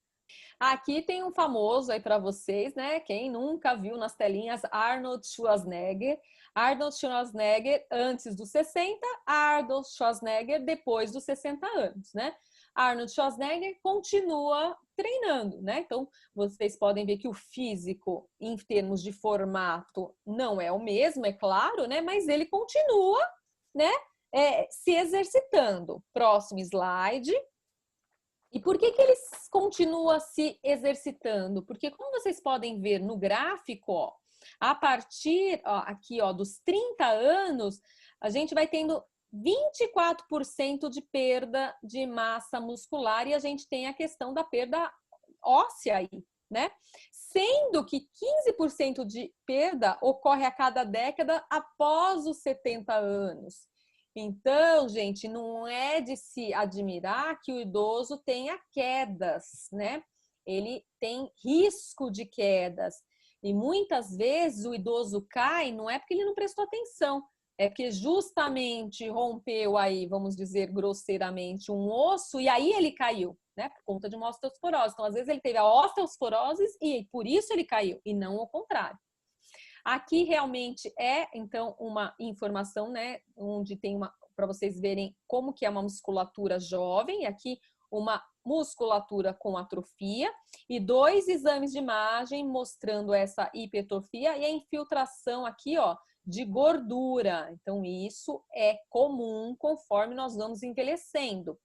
Speaker 1: Aqui tem um famoso aí para vocês, né? Quem nunca viu nas telinhas, Arnold Schwarzenegger. Arnold Schwarzenegger antes dos 60, Arnold Schwarzenegger depois dos 60 anos, né? Arnold Schwarzenegger continua treinando, né? Então, vocês podem ver que o físico, em termos de formato, não é o mesmo, é claro, né? Mas ele continua, né? Se exercitando. Próximo slide. E por que ele continua se exercitando? Porque, como vocês podem ver no gráfico, ó, a partir aqui, ó, dos 30 anos, a gente vai tendo 24% de perda de massa muscular, e a gente tem a questão da perda óssea aí, né? Sendo que 15% de perda ocorre a cada década após os 70 anos. Então, gente, não é de se admirar que o idoso tenha quedas, né? Ele tem risco de quedas. E muitas vezes o idoso cai, não é porque ele não prestou atenção, é que justamente rompeu aí, vamos dizer grosseiramente, um osso e aí ele caiu, né? Por conta de uma osteoporose. Então, às vezes ele teve a osteoporose e por isso ele caiu, e não o contrário. Aqui realmente é, então, uma informação, né? Onde tem uma, para vocês verem como que é uma musculatura jovem, aqui uma musculatura com atrofia e 2 exames de imagem mostrando essa hipertrofia e a infiltração aqui, ó, de gordura. Então, isso é comum conforme nós vamos envelhecendo.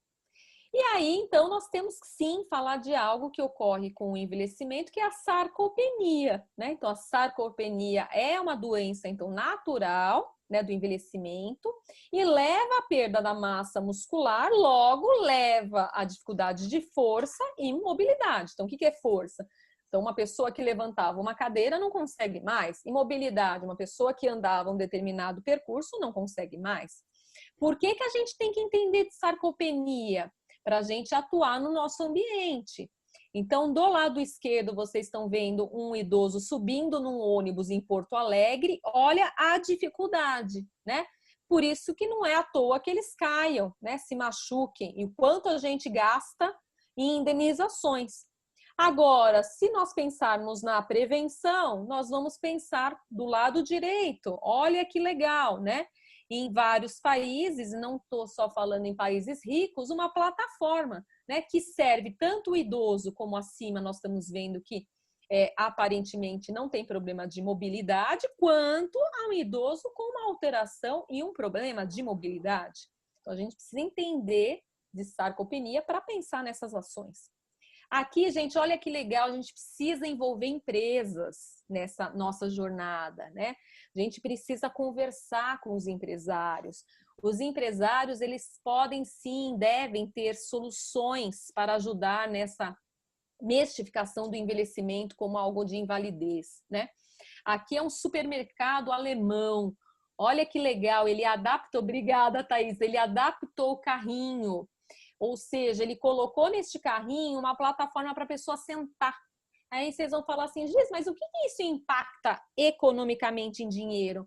Speaker 1: E aí, então, nós temos que sim falar de algo que ocorre com o envelhecimento, que é a sarcopenia, né? Então, a sarcopenia é uma doença, então, natural, né, do envelhecimento e leva à perda da massa muscular, logo leva à dificuldade de força e mobilidade. Então, o que é força? Então, uma pessoa que levantava uma cadeira não consegue mais. Imobilidade, uma pessoa que andava um determinado percurso não consegue mais. Por que que a gente tem que entender de sarcopenia? Para a gente atuar no nosso ambiente. Então, do lado esquerdo, vocês estão vendo um idoso subindo num ônibus em Porto Alegre. Olha a dificuldade, né? Por isso que não é à toa que eles caiam, né? Se machuquem. E o quanto a gente gasta em indenizações. Agora, se nós pensarmos na prevenção, nós vamos pensar do lado direito. Olha que legal, né? Em vários países, e não estou só falando em países ricos, uma plataforma, né, que serve tanto o idoso como acima, nós estamos vendo que aparentemente não tem problema de mobilidade, quanto a um idoso com uma alteração e um problema de mobilidade. Então, a gente precisa entender de sarcopenia para pensar nessas ações. Aqui, gente, olha que legal, a gente precisa envolver empresas nessa nossa jornada, né? A gente precisa conversar com os empresários. Os empresários, eles podem sim, devem ter soluções para ajudar nessa mistificação do envelhecimento como algo de invalidez, né? Aqui é um supermercado alemão. Olha que legal, ele adaptou, obrigada, Thaís, ele adaptou o carrinho. Ou seja, ele colocou neste carrinho uma plataforma para a pessoa sentar. Aí vocês vão falar assim, Giz, mas o que isso impacta economicamente em dinheiro?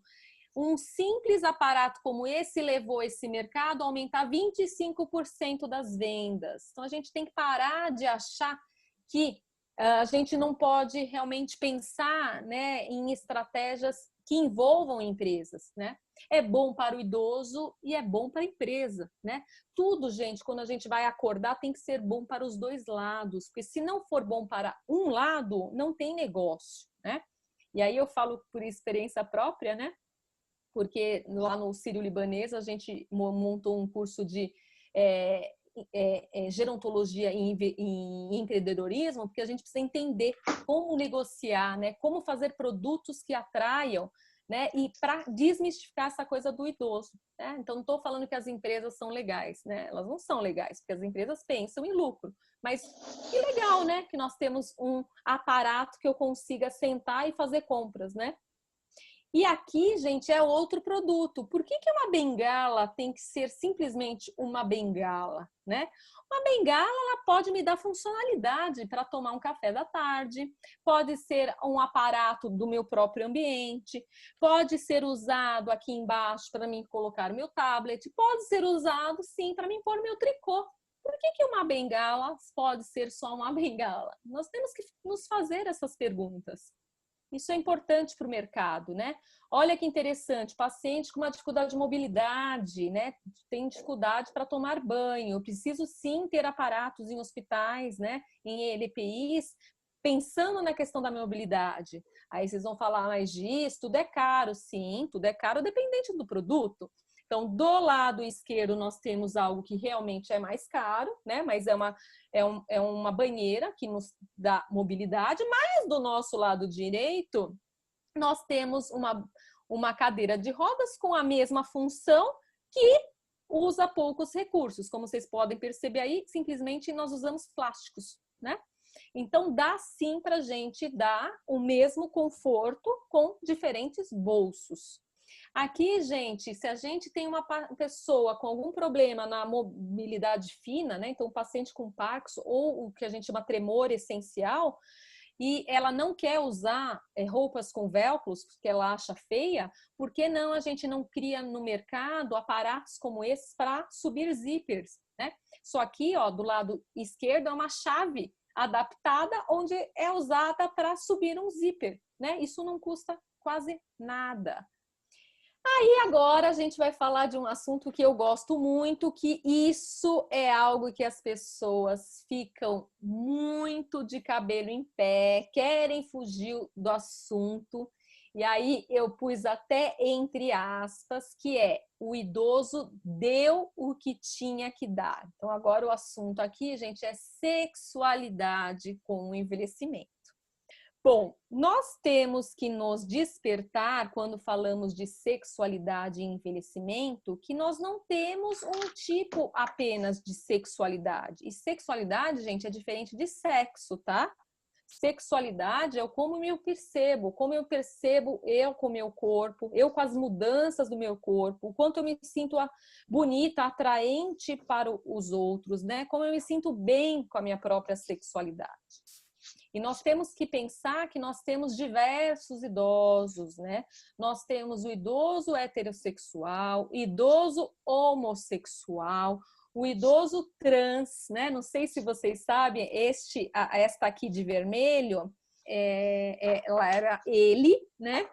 Speaker 1: Um simples aparato como esse levou esse mercado a aumentar 25% das vendas. Então, a gente tem que parar de achar que a gente não pode realmente pensar, né, em estratégias que envolvam empresas, né? É bom para o idoso e é bom para a empresa, né? Tudo, gente, quando a gente vai acordar, tem que ser bom para os dois lados, porque se não for bom para um lado, não tem negócio, né? E aí eu falo por experiência própria, né? Porque lá no Sírio-Libanês a gente montou um curso de gerontologia em empreendedorismo, porque a gente precisa entender como negociar, né? Como fazer produtos que atraiam, né? E para desmistificar essa coisa do idoso, né? Então, não estou falando que as empresas são legais, né? Elas não são legais, porque as empresas pensam em lucro. Mas que legal, né? Que nós temos um aparato que eu consiga sentar e fazer compras, né? E aqui, gente, é outro produto. Por que uma bengala tem que ser simplesmente uma bengala, né? Uma bengala, ela pode me dar funcionalidade para tomar um café da tarde, pode ser um aparato do meu próprio ambiente, pode ser usado aqui embaixo para mim colocar o meu tablet, pode ser usado, sim, para mim pôr meu tricô. Por que uma bengala pode ser só uma bengala? Nós temos que nos fazer essas perguntas. Isso é importante para o mercado, né? Olha que interessante, paciente com uma dificuldade de mobilidade, né? Tem dificuldade para tomar banho. Eu preciso sim ter aparatos em hospitais, né? Em ELPIs, pensando na questão da mobilidade. Aí vocês vão falar, mas Giz, tudo é caro. Sim, tudo é caro dependente do produto. Então, do lado esquerdo, nós temos algo que realmente é mais caro, né? Mas é uma banheira que nos dá mobilidade. Mas do nosso lado direito, nós temos uma cadeira de rodas com a mesma função que usa poucos recursos. Como vocês podem perceber aí, simplesmente nós usamos plásticos, né? Então, dá sim para a gente dar o mesmo conforto com diferentes bolsos. Aqui, gente, se a gente tem uma pessoa com algum problema na mobilidade fina, né? Então, um paciente com Parkinson ou o que a gente chama tremor essencial, e ela não quer usar roupas com velcros porque ela acha feia, por que não a gente não cria no mercado aparatos como esses para subir zippers, né? Só aqui, ó, do lado esquerdo é uma chave adaptada onde é usada para subir um zíper, né? Isso não custa quase nada. Aí agora a gente vai falar de um assunto que eu gosto muito, que isso é algo que as pessoas ficam muito de cabelo em pé, querem fugir do assunto. E aí eu pus até entre aspas, que é o idoso deu o que tinha que dar. Então agora o assunto aqui, gente, é sexualidade com o envelhecimento. Bom, nós temos que nos despertar quando falamos de sexualidade e envelhecimento, que nós não temos um tipo apenas de sexualidade. E sexualidade, gente, é diferente de sexo, tá? Sexualidade é como eu percebo eu com o meu corpo, eu com as mudanças do meu corpo, o quanto eu me sinto bonita, atraente para os outros, né? Como eu me sinto bem com a minha própria sexualidade. E nós temos que pensar que nós temos diversos idosos, né? Nós temos o idoso heterossexual, idoso homossexual, o idoso trans, né? Não sei se vocês sabem, esta aqui de vermelho, ela era ele, né?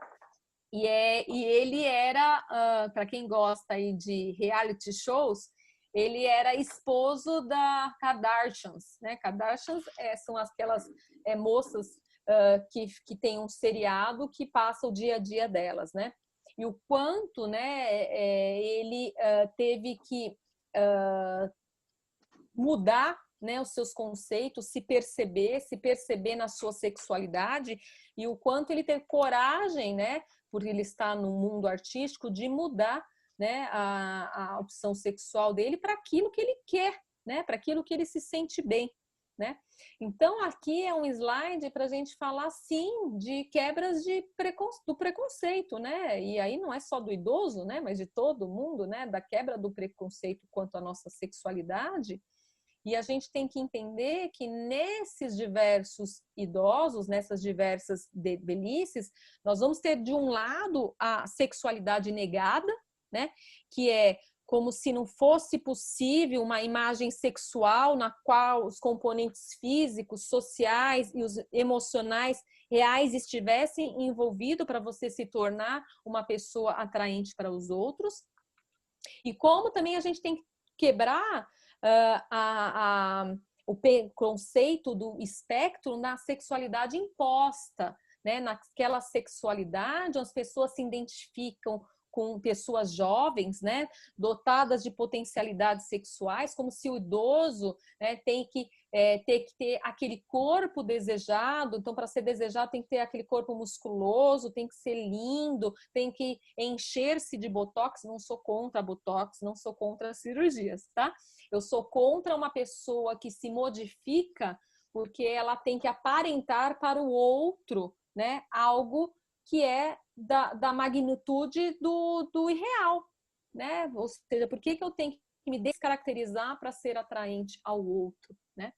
Speaker 1: E ele era, para quem gosta aí de reality shows, ele era esposo da Kardashians, né? Kardashians são aquelas moças que tem um seriado que passa o dia a dia delas, né? E o quanto, né, ele teve que mudar, né, os seus conceitos, se perceber na sua sexualidade, e o quanto ele teve coragem, né, por ele estar no mundo artístico, de mudar, né, a opção sexual dele para aquilo que ele quer, né, para aquilo que ele se sente bem, né? Então aqui é um slide para a gente falar sim de quebras do preconceito, né? E aí não é só do idoso, né, mas de todo mundo, né, da quebra do preconceito quanto à nossa sexualidade. E a gente tem que entender que nesses diversos idosos, nessas diversas velhices, nós vamos ter de um lado a sexualidade negada, né? Que é como se não fosse possível uma imagem sexual na qual os componentes físicos, sociais e os emocionais reais estivessem envolvidos para você se tornar uma pessoa atraente para os outros. E como também a gente tem que quebrar o conceito do espectro na sexualidade imposta, né? Naquela sexualidade onde as pessoas se identificam com pessoas jovens, né, dotadas de potencialidades sexuais, como se o idoso, né, tem que ter aquele corpo desejado. Então, para ser desejado, tem que ter aquele corpo musculoso, tem que ser lindo, tem que encher-se de botox. Não sou contra botox, não sou contra cirurgias, tá? Eu sou contra uma pessoa que se modifica porque ela tem que aparentar para o outro, né, algo que é da magnitude do irreal, né? Ou seja, por que eu tenho que me descaracterizar para ser atraente ao outro, né?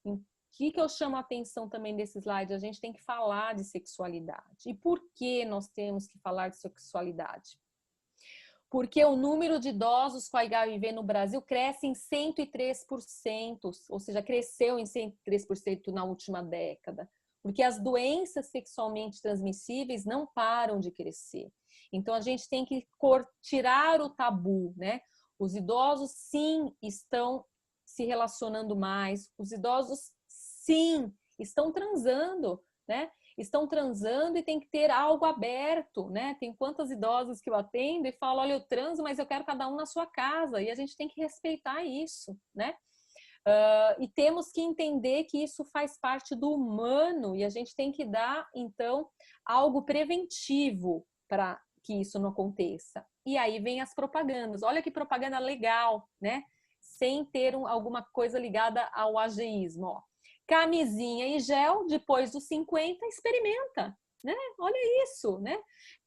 Speaker 1: O que eu chamo a atenção também desse slide? A gente tem que falar de sexualidade. E por que nós temos que falar de sexualidade? Porque o número de idosos com HIV no Brasil cresce em 103%, ou seja, cresceu em 103% na última década. Porque as doenças sexualmente transmissíveis não param de crescer. Então, a gente tem que tirar o tabu, né? Os idosos, sim, estão se relacionando mais. Os idosos, sim, estão transando, né? Estão transando e tem que ter algo aberto, né? Tem quantas idosas que eu atendo e falo, olha, eu transo, mas eu quero cada um na sua casa. E a gente tem que respeitar isso, né? E temos que entender que isso faz parte do humano e a gente tem que dar, então, algo preventivo para que isso não aconteça? E aí vem as propagandas. Olha que propaganda legal, né? Sem ter alguma coisa ligada ao ageísmo. Ó. Camisinha e gel, depois dos 50, experimenta, né? Olha isso, né?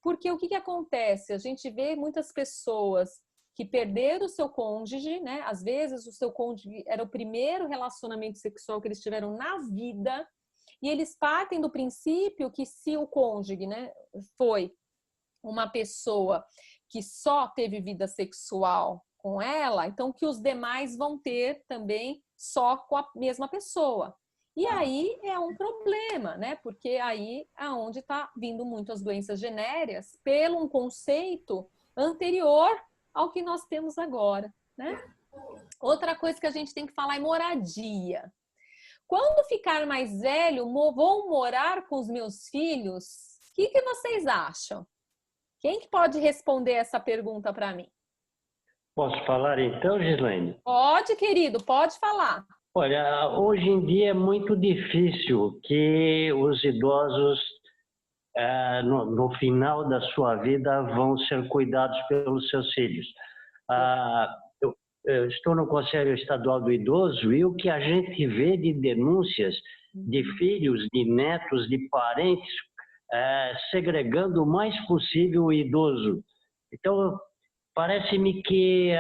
Speaker 1: Porque o que acontece? A gente vê muitas pessoas que perderam o seu cônjuge, né? Às vezes o seu cônjuge era o primeiro relacionamento sexual que eles tiveram na vida, e eles partem do princípio que se o cônjuge, né, foi uma pessoa que só teve vida sexual com ela, então que os demais vão ter também só com a mesma pessoa. E aí é um problema, né? Porque aí é onde está vindo muito as doenças venéreas pelo um conceito anterior ao que nós temos agora, né? Outra coisa que a gente tem que falar é moradia. Quando ficar mais velho, vou morar com os meus filhos? O que vocês acham? Quem que pode responder essa pergunta para mim?
Speaker 3: Posso falar então, Gislaine?
Speaker 1: Pode, querido, pode falar.
Speaker 3: Olha, hoje em dia é muito difícil que os idosos, no final da sua vida, vão ser cuidados pelos seus filhos. Eu estou no Conselho Estadual do Idoso e o que a gente vê de denúncias de filhos, de netos, de parentes, segregando o mais possível o idoso. Então, parece-me que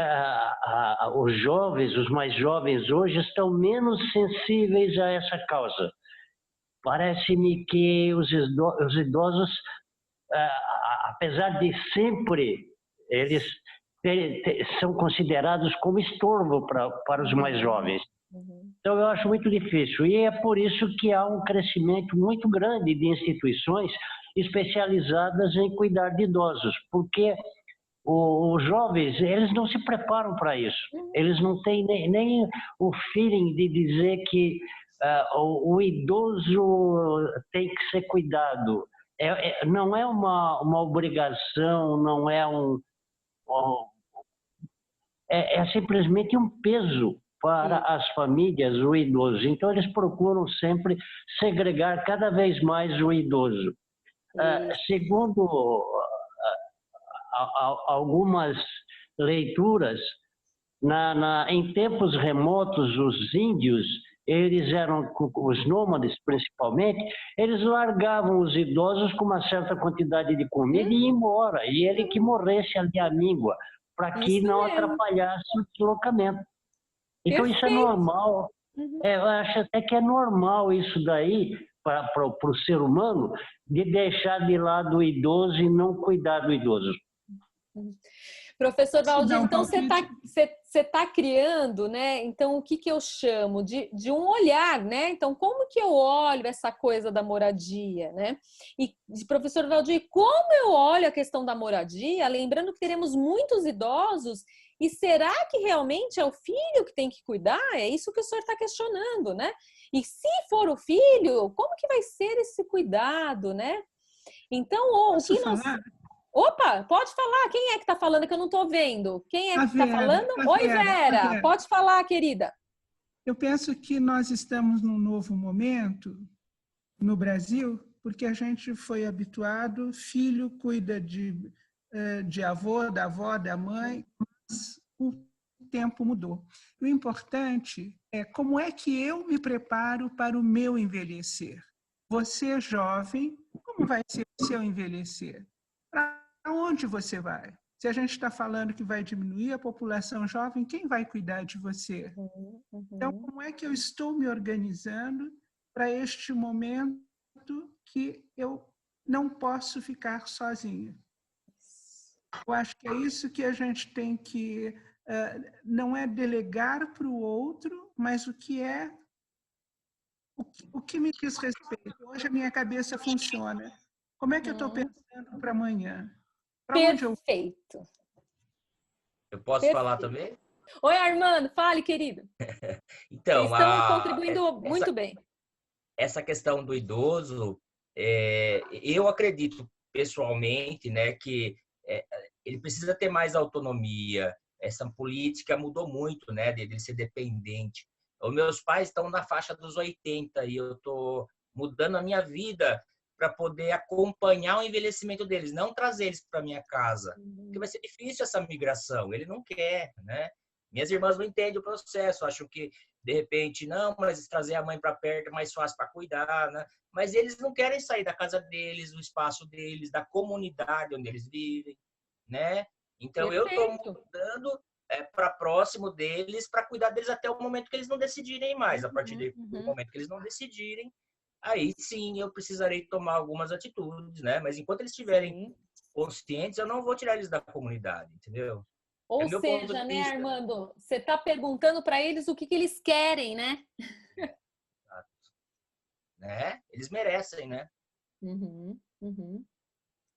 Speaker 3: os jovens, os mais jovens hoje, estão menos sensíveis a essa causa. Parece-me que os idosos, apesar de sempre eles são considerados como estorvo para os mais jovens. Então, eu acho muito difícil. E é por isso que há um crescimento muito grande de instituições especializadas em cuidar de idosos, porque os jovens, eles não se preparam para isso. Eles não têm nem o feeling de dizer que o idoso tem que ser cuidado. Não é uma obrigação, não é é simplesmente um peso para as famílias, o idoso. Então, eles procuram sempre segregar cada vez mais o idoso. Segundo algumas leituras, em tempos remotos, os índios, eles eram, os nômades principalmente, eles largavam os idosos com uma certa quantidade de comida e iam embora, e ele que morresse ali à míngua, para que não atrapalhasse o deslocamento. Então, isso é normal. Eu acho até que é normal isso daí para o ser humano, de deixar de lado o idoso e não cuidar do idoso.
Speaker 1: Professor Valdir, então você tá criando, né? Então, o que eu chamo de um olhar, né? Então, como que eu olho essa coisa da moradia, né? E, professor Valdir, como eu olho a questão da moradia, lembrando que teremos muitos idosos, e será que realmente é o filho que tem que cuidar? É isso que o senhor está questionando, né? E se for o filho, como que vai ser esse cuidado, né? Então, o que nós... Opa, pode falar. Quem é que está falando que eu não estou vendo? Quem é que está falando? Oi, Vera. Pode falar, querida.
Speaker 4: Eu penso que nós estamos num novo momento no Brasil, porque a gente foi habituado, filho cuida de avô, da avó, da mãe, mas o tempo mudou. O importante é como é que eu me preparo para o meu envelhecer. Você, jovem, como vai ser o seu envelhecer? Aonde você vai? Se a gente está falando que vai diminuir a população jovem, quem vai cuidar de você? Então, como é que eu estou me organizando para este momento que eu não posso ficar sozinha? Eu acho que é isso que a gente tem que... não é delegar para o outro, mas o que me diz respeito. Hoje a minha cabeça funciona. Como é que eu estou pensando para amanhã?
Speaker 1: Perfeito.
Speaker 6: Eu posso falar também?
Speaker 1: Oi, Armando. Fale, querido.
Speaker 6: Então,
Speaker 1: estão contribuindo muito bem.
Speaker 6: Essa questão do idoso, eu acredito pessoalmente, né, que ele precisa ter mais autonomia. Essa política mudou muito, né, de ele ser dependente. Os meus pais estão na faixa dos 80 e eu estou mudando a minha vida para poder acompanhar o envelhecimento deles, não trazer eles para minha casa. Porque vai ser difícil essa migração, ele não quer, né? Minhas irmãs não entendem o processo, acham que, de repente, não, mas trazer a mãe para perto é mais fácil para cuidar, né? Mas eles não querem sair da casa deles, do espaço deles, da comunidade onde eles vivem, né? Então, eu estou mudando para próximo deles, para cuidar deles até o momento que eles não decidirem mais. A partir do momento que eles não decidirem, aí sim eu precisarei tomar algumas atitudes, né? Mas enquanto eles estiverem conscientes, eu não vou tirar eles da comunidade, entendeu?
Speaker 1: Ou seja, né, Armando, você está perguntando para eles o que eles querem, né?
Speaker 6: Né? Eles merecem, né?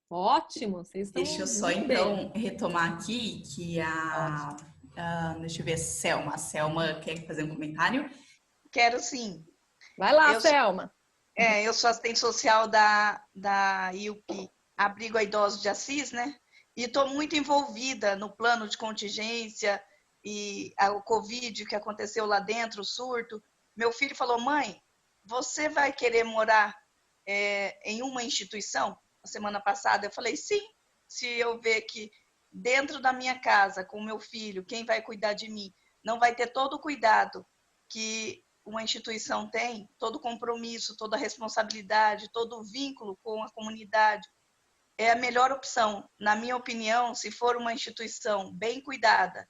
Speaker 1: Ótimo, vocês estão...
Speaker 7: Deixa eu só então retomar aqui que deixa eu ver, a Selma quer fazer um comentário?
Speaker 8: Quero sim.
Speaker 1: Vai lá, Selma.
Speaker 8: Eu sou assistente social da IUP, Abrigo a Idosos de Assis, né? E estou muito envolvida no plano de contingência e o Covid que aconteceu lá dentro, o surto. Meu filho falou, mãe, você vai querer morar em uma instituição? Na semana passada eu falei, sim, se eu ver que dentro da minha casa, com o meu filho, quem vai cuidar de mim, não vai ter todo o cuidado que uma instituição tem, todo o compromisso, toda a responsabilidade, todo o vínculo com a comunidade, é a melhor opção. Na minha opinião, se for uma instituição bem cuidada,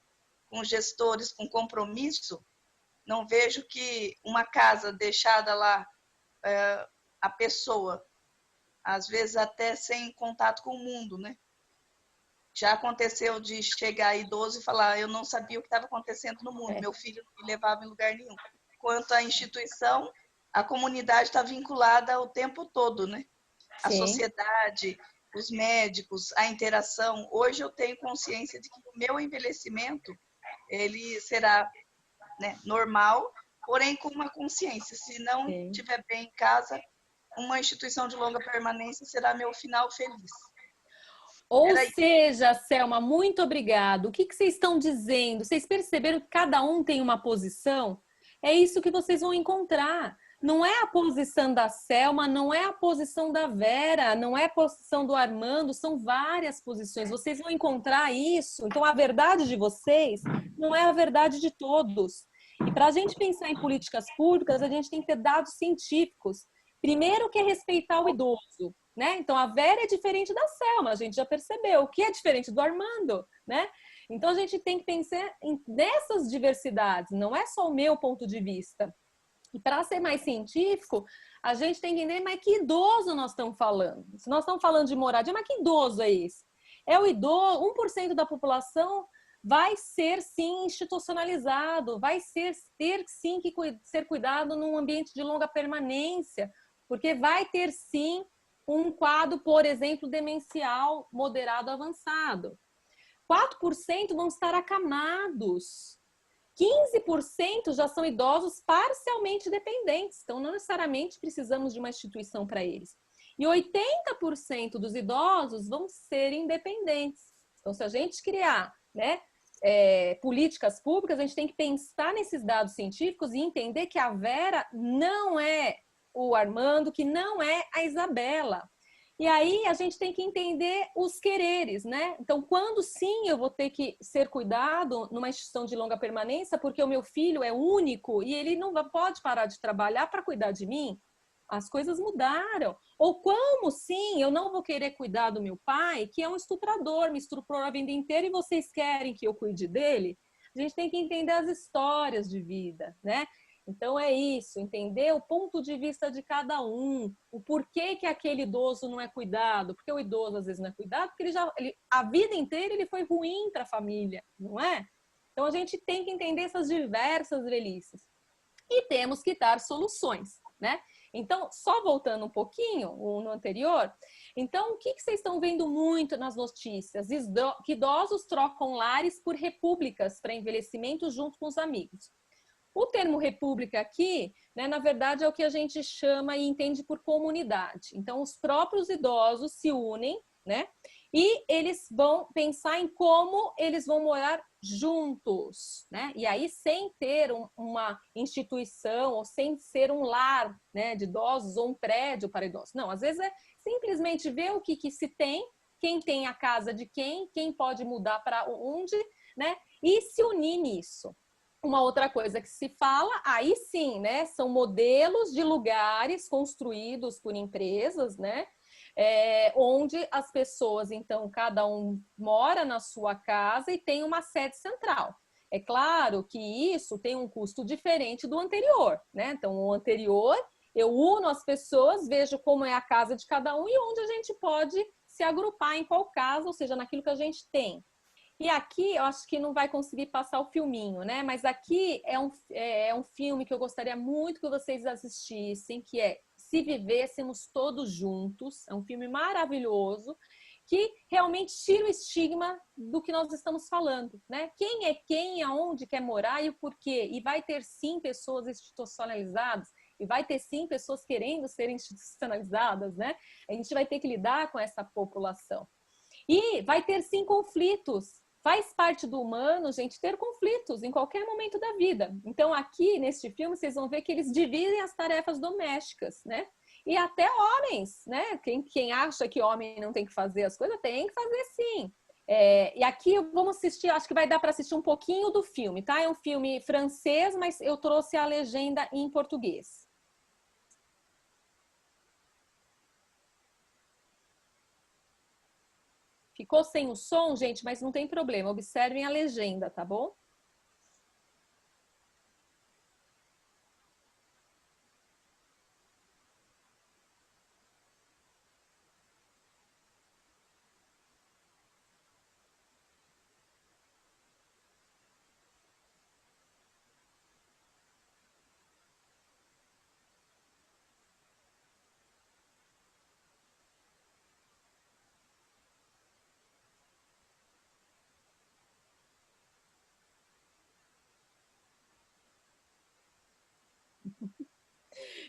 Speaker 8: com gestores com compromisso, não vejo que uma casa deixada lá, a pessoa, às vezes até sem contato com o mundo, né? Já aconteceu de chegar idoso e falar, eu não sabia o que estava acontecendo no mundo, meu filho não me levava em lugar nenhum. Quanto à instituição, a comunidade está vinculada o tempo todo, né? A sociedade, os médicos, a interação. Hoje eu tenho consciência de que o meu envelhecimento ele será, né, normal, porém com uma consciência. Se não estiver bem em casa, uma instituição de longa permanência será meu final feliz.
Speaker 1: Ou seja, Selma, muito obrigado. O que vocês estão dizendo? Vocês perceberam que cada um tem uma posição? É isso que vocês vão encontrar. Não é a posição da Selma, não é a posição da Vera, não é a posição do Armando, são várias posições. Vocês vão encontrar isso. Então, a verdade de vocês não é a verdade de todos. E para a gente pensar em políticas públicas, a gente tem que ter dados científicos. Primeiro, que é respeitar o idoso, né? Então, a Vera é diferente da Selma, a gente já percebeu. O que é diferente do Armando, né? Então, a gente tem que pensar nessas diversidades, não é só o meu ponto de vista. E para ser mais científico, a gente tem que entender, mas que idoso nós estamos falando? Se nós estamos falando de moradia, mas que idoso é esse? É o idoso, 1% da população vai ser, sim, institucionalizado, vai ter, sim, que ser cuidado num ambiente de longa permanência, porque vai ter, sim, um quadro, por exemplo, demencial moderado avançado. 4% vão estar acamados. 15% já são idosos parcialmente dependentes, então não necessariamente precisamos de uma instituição para eles. E 80% dos idosos vão ser independentes. Então, se a gente criar, né, políticas públicas, a gente tem que pensar nesses dados científicos e entender que a Vera não é o Armando, que não é a Isabela. E aí a gente tem que entender os quereres, né? Então, quando sim eu vou ter que ser cuidado numa instituição de longa permanência, porque o meu filho é único e ele não pode parar de trabalhar para cuidar de mim, as coisas mudaram. Ou como sim eu não vou querer cuidar do meu pai, que é um estuprador, me estuprou a vida inteira e vocês querem que eu cuide dele? A gente tem que entender as histórias de vida, né? Então é isso, entender o ponto de vista de cada um, o porquê que aquele idoso não é cuidado, porque o idoso às vezes não é cuidado, porque a vida inteira ele foi ruim para a família, não é? Então a gente tem que entender essas diversas velhices e temos que dar soluções, né? Então, só voltando um pouquinho no anterior, então o que vocês estão vendo muito nas notícias? Que idosos trocam lares por repúblicas para envelhecimento junto com os amigos. O termo república aqui, né, na verdade, é o que a gente chama e entende por comunidade. Então, os próprios idosos se unem, né, E eles vão pensar em como eles vão morar juntos, né? E aí sem ter uma instituição ou sem ser um lar, né, de idosos ou um prédio para idosos. Não, às vezes é simplesmente ver o que se tem, quem tem a casa de quem pode mudar para onde, né? E se unir nisso. Uma outra coisa que se fala, aí sim, né? São modelos de lugares construídos por empresas, né? Onde as pessoas, então, cada um mora na sua casa e tem uma sede central. É claro que isso tem um custo diferente do anterior, né? Então, o anterior, eu uno as pessoas, vejo como é a casa de cada um e onde a gente pode se agrupar em qual casa, ou seja, naquilo que a gente tem. E aqui, eu acho que não vai conseguir passar o filminho, né? Mas aqui é um filme que eu gostaria muito que vocês assistissem, que é Se Vivêssemos Todos Juntos. É um filme maravilhoso, que realmente tira o estigma do que nós estamos falando, né? Quem é quem, aonde quer morar e o porquê. E vai ter, sim, pessoas institucionalizadas, e vai ter, sim, pessoas querendo ser institucionalizadas, né? A gente vai ter que lidar com essa população. E vai ter, sim, conflitos. Faz parte do humano, gente, ter conflitos em qualquer momento da vida. Então, aqui, neste filme, vocês vão ver que eles dividem as tarefas domésticas, né? E até homens, né? Quem acha que homem não tem que fazer as coisas, tem que fazer sim. E aqui vamos assistir, acho que vai dar para assistir um pouquinho do filme, tá? É um filme francês, mas eu trouxe a legenda em português. Ficou sem o som, gente, mas não tem problema. Observem a legenda, tá bom?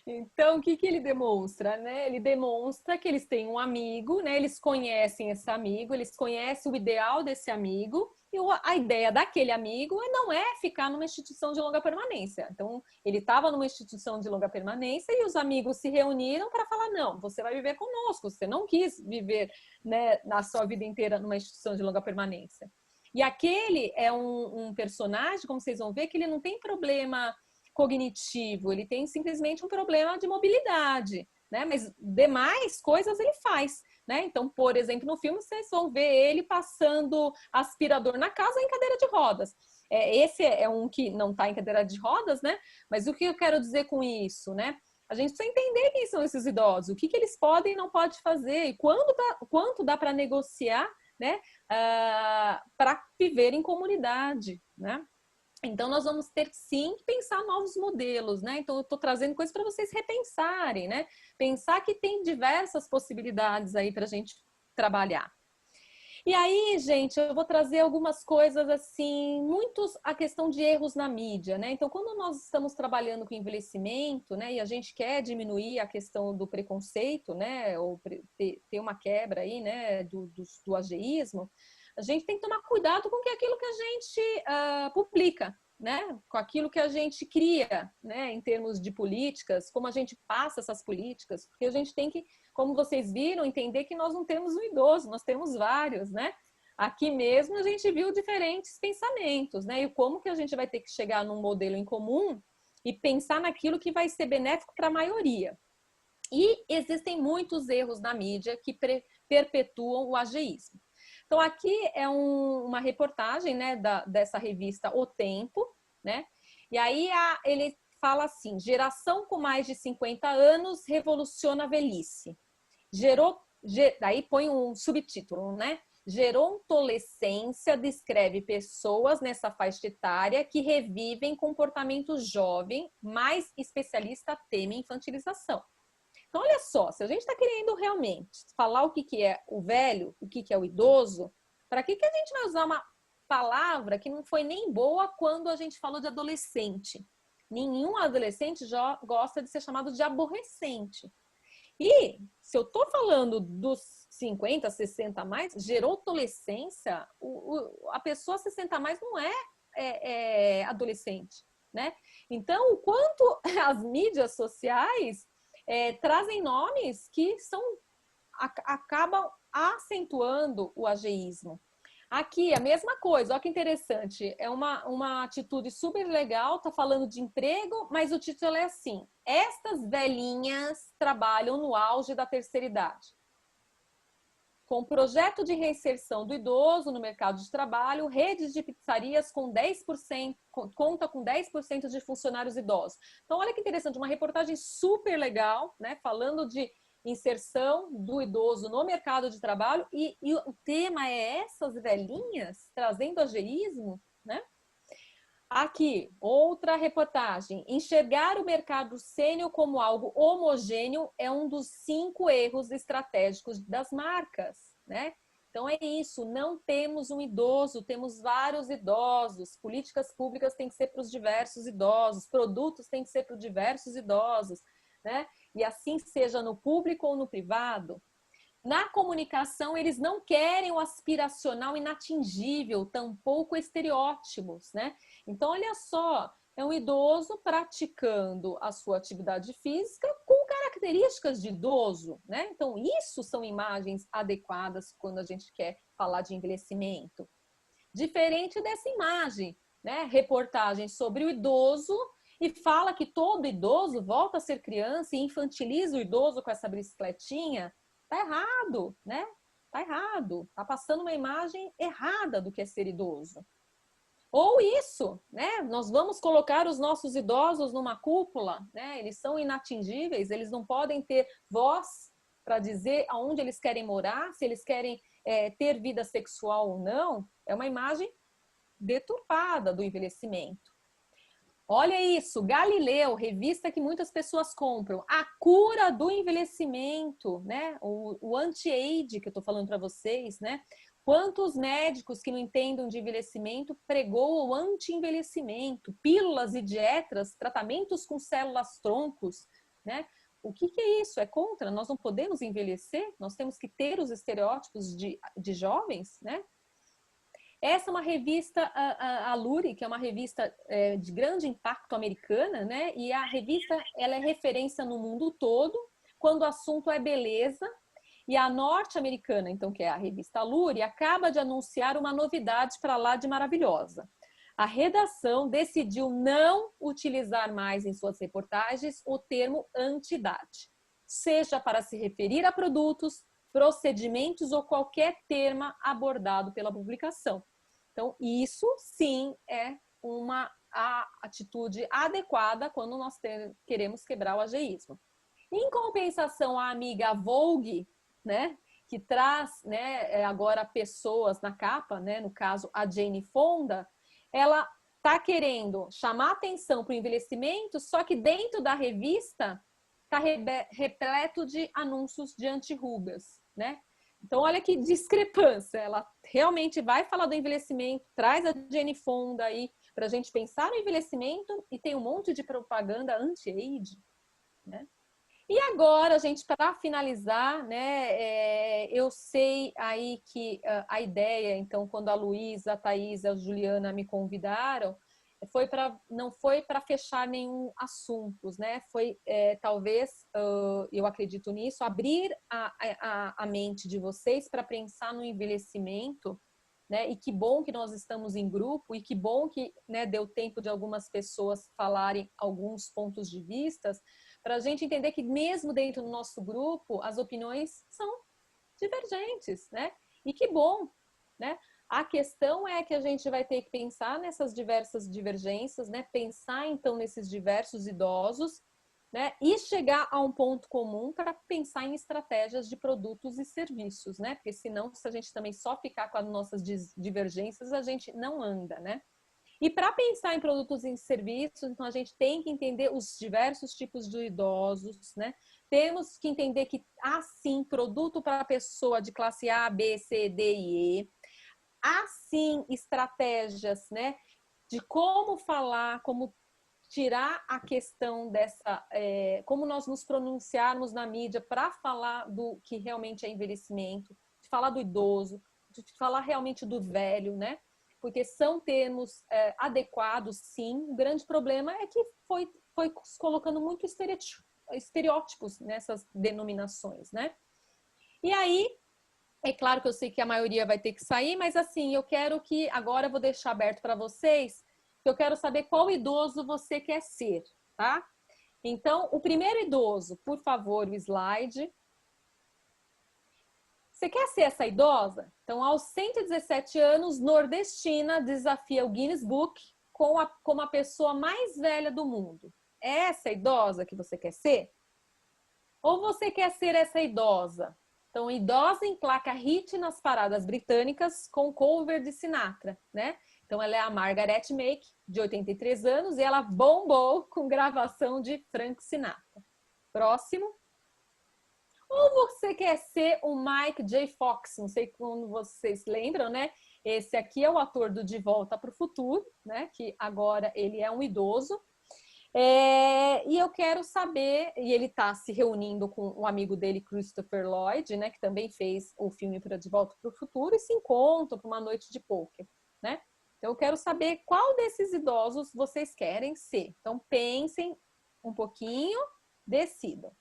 Speaker 1: Então, o que ele demonstra, né? Ele demonstra que eles têm um amigo, né? Eles conhecem esse amigo, eles conhecem o ideal desse amigo, e a ideia daquele amigo não é ficar numa instituição de longa permanência. Então, ele estava numa instituição de longa permanência e os amigos se reuniram para falar, não, você vai viver conosco, você não quis viver, né, na sua vida inteira numa instituição de longa permanência. E aquele é um personagem, como vocês vão ver, que ele não tem problema cognitivo, ele tem simplesmente um problema de mobilidade, né? Mas demais coisas ele faz, né? Então, por exemplo, no filme vocês vão ver ele passando aspirador na casa em cadeira de rodas. Esse é um que não está em cadeira de rodas, né? Mas o que eu quero dizer com isso, né? A gente precisa entender quem são esses idosos, o que eles podem e não podem fazer, e quanto dá para negociar, né? Para viver em comunidade, né? Então, nós vamos ter, sim, que pensar novos modelos, né? Então, eu estou trazendo coisas para vocês repensarem, né? Pensar que tem diversas possibilidades aí para a gente trabalhar. E aí, gente, eu vou trazer algumas coisas, assim, muitos a questão de erros na mídia, né? Então, quando nós estamos trabalhando com envelhecimento, né? E a gente quer diminuir a questão do preconceito, né? Ou ter uma quebra aí, né? Do ageísmo, a gente tem que tomar cuidado com aquilo que a gente publica, né? Com aquilo que a gente cria, né? Em termos de políticas, como a gente passa essas políticas, porque a gente tem que, como vocês viram, entender que nós não temos um idoso, nós temos vários, né? Aqui mesmo a gente viu diferentes pensamentos, né? E como que a gente vai ter que chegar num modelo em comum e pensar naquilo que vai ser benéfico para a maioria. E existem muitos erros na mídia que perpetuam o ageísmo. Então, aqui é uma reportagem, né, dessa revista O Tempo, né? E aí ele fala assim, geração com mais de 50 anos revoluciona a velhice. Daí põe um subtítulo, né? Gerontolescência descreve pessoas nessa faixa etária que revivem comportamento jovem, mas especialista teme infantilização. Então, olha só, se a gente está querendo realmente falar o que é o velho, o que é o idoso, para que a gente vai usar uma palavra que não foi nem boa quando a gente falou de adolescente? Nenhum adolescente já gosta de ser chamado de aborrecente. E se eu estou falando dos 50, 60 a mais, gerontolescência, a pessoa 60 a mais não é adolescente, né? Então, o quanto as mídias sociais trazem nomes que acabam acentuando o ageísmo. Aqui, a mesma coisa, olha que interessante, é uma atitude super legal, tá falando de emprego, mas o título é assim: estas velhinhas trabalham no auge da terceira idade. Com projeto de reinserção do idoso no mercado de trabalho, redes de pizzarias com 10%, conta com 10% de funcionários idosos. Então, olha que interessante, uma reportagem super legal, né, falando de inserção do idoso no mercado de trabalho, e o tema é essas velhinhas trazendo ageísmo, né? Aqui, outra reportagem. Enxergar o mercado sênior como algo homogêneo é um dos 5 erros estratégicos das marcas, né? Então é isso, não temos um idoso, temos vários idosos. Políticas públicas têm que ser para os diversos idosos, produtos têm que ser para os diversos idosos, né? E assim seja no público ou no privado. Na comunicação, eles não querem o aspiracional inatingível, tampouco estereótipos, né? Então, olha só, é um idoso praticando a sua atividade física com características de idoso, né? Então, isso são imagens adequadas quando a gente quer falar de envelhecimento. Diferente dessa imagem, né? Reportagem sobre o idoso e fala que todo idoso volta a ser criança e infantiliza o idoso com essa bicicletinha. Tá errado, né? Tá errado. Tá passando uma imagem errada do que é ser idoso. Ou isso, né? Nós vamos colocar os nossos idosos numa cúpula, né? Eles são inatingíveis, eles não podem ter voz para dizer aonde eles querem morar, se eles querem ter vida sexual ou não. É uma imagem deturpada do envelhecimento. Olha isso, Galileu, revista que muitas pessoas compram. A cura do envelhecimento, né? O anti-age que eu tô falando para vocês, né? Quantos médicos que não entendam de envelhecimento pregou o anti-envelhecimento, pílulas e dietas, tratamentos com células-troncos, né? O que é isso? É contra? Nós não podemos envelhecer? Nós temos que ter os estereótipos de jovens, né? Essa é uma revista, a Luri, que é uma revista de grande impacto americana, né? E a revista ela é referência no mundo todo quando o assunto é beleza. E a norte-americana, então, que é a revista Luri, acaba de anunciar uma novidade para lá de maravilhosa. A redação decidiu não utilizar mais em suas reportagens o termo anti-idade, seja para se referir a produtos, procedimentos ou qualquer tema abordado pela publicação. Então, isso sim é uma atitude adequada quando nós queremos quebrar o ageísmo. Em compensação, a amiga Vogue, né, que traz, né, agora pessoas na capa, né, no caso a Jane Fonda, ela está querendo chamar atenção para o envelhecimento, só que dentro da revista está repleto de anúncios de anti-rugas, né? Então, olha que discrepância. Ela realmente vai falar do envelhecimento, traz a Jane Fonda aí para a gente pensar no envelhecimento e tem um monte de propaganda anti-age, né? E agora, gente, para finalizar, né, eu sei aí que a ideia, então, quando a Luísa, a Thaís e a Juliana me convidaram, não foi para fechar nenhum assunto, né? Foi talvez, eu acredito nisso, abrir a mente de vocês para pensar no envelhecimento, né? E que bom que nós estamos em grupo e que bom que, né, deu tempo de algumas pessoas falarem alguns pontos de vista, para a gente entender que mesmo dentro do nosso grupo as opiniões são divergentes, né? E que bom, né? A questão é que a gente vai ter que pensar nessas diversas divergências, né? Pensar então nesses diversos idosos, né? E chegar a um ponto comum para pensar em estratégias de produtos e serviços, né? Porque senão, se a gente também só ficar com as nossas divergências, a gente não anda, né? E para pensar em produtos e serviços, então a gente tem que entender os diversos tipos de idosos, né? Temos que entender que há sim produto para a pessoa de classe A, B, C, D e E. Há sim estratégias, né? De como falar, como tirar a questão dessa, como nós nos pronunciarmos na mídia para falar do que realmente é envelhecimento, de falar do idoso, de falar realmente do velho, né? Porque são termos adequados, sim. O grande problema é que foi colocando muito estereótipos nessas denominações, né? E aí, é claro que eu sei que a maioria vai ter que sair, mas assim, eu quero que, agora eu vou deixar aberto para vocês, que eu quero saber qual idoso você quer ser, tá? Então, o primeiro idoso, por favor, o slide. Você quer ser essa idosa? Então, aos 117 anos, nordestina desafia o Guinness Book como a pessoa mais velha do mundo. É essa idosa que você quer ser? Ou você quer ser essa idosa? Então, idosa emplaca hit nas paradas britânicas com cover de Sinatra, né? Então, ela é a Margaret Make, de 83 anos, e ela bombou com gravação de Frank Sinatra. Próximo. Ou você quer ser o Mike J. Fox, não sei como vocês lembram, né? Esse aqui é o ator do De Volta para o Futuro, né? Que agora ele é um idoso. E eu quero saber, e ele está se reunindo com um amigo dele, Christopher Lloyd, né? Que também fez o filme para De Volta para o Futuro, e se encontram para uma noite de pôquer, né? Então, eu quero saber qual desses idosos vocês querem ser. Então, pensem um pouquinho, decidam.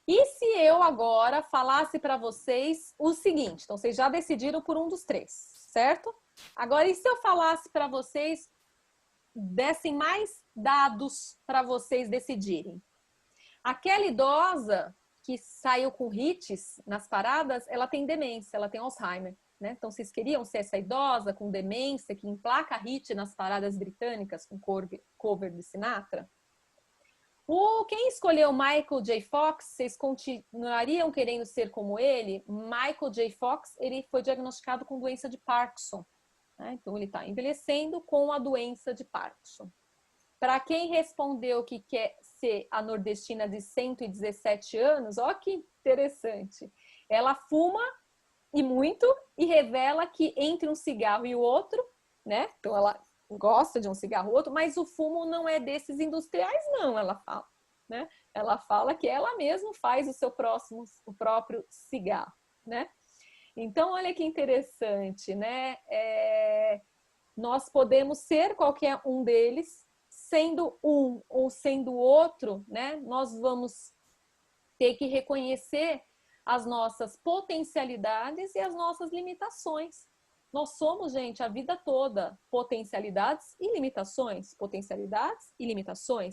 Speaker 1: E se eu agora falasse para vocês o seguinte, então vocês já decidiram por um dos três, certo? Agora, e se eu falasse para vocês, dessem mais dados para vocês decidirem? Aquela idosa que saiu com hits nas paradas, ela tem demência, ela tem Alzheimer, né? Então, vocês queriam ser essa idosa com demência que emplaca hit nas paradas britânicas com cover de Sinatra? Quem escolheu Michael J. Fox, vocês continuariam querendo ser como ele? Michael J. Fox, ele foi diagnosticado com doença de Parkinson, né? Então, ele está envelhecendo com a doença de Parkinson. Para quem respondeu que quer ser a nordestina de 117 anos, ó que interessante. Ela fuma e muito e revela que entre um cigarro e o outro, né? Então, ela gosta de um cigarro ou outro, mas o fumo não é desses industriais, não, ela fala, né? Ela fala que ela mesma faz o próprio cigarro, né? Então, olha que interessante, né? Nós podemos ser qualquer um deles, sendo um ou sendo outro, né? Nós vamos ter que reconhecer as nossas potencialidades e as nossas limitações. Nós somos, gente, a vida toda potencialidades e limitações,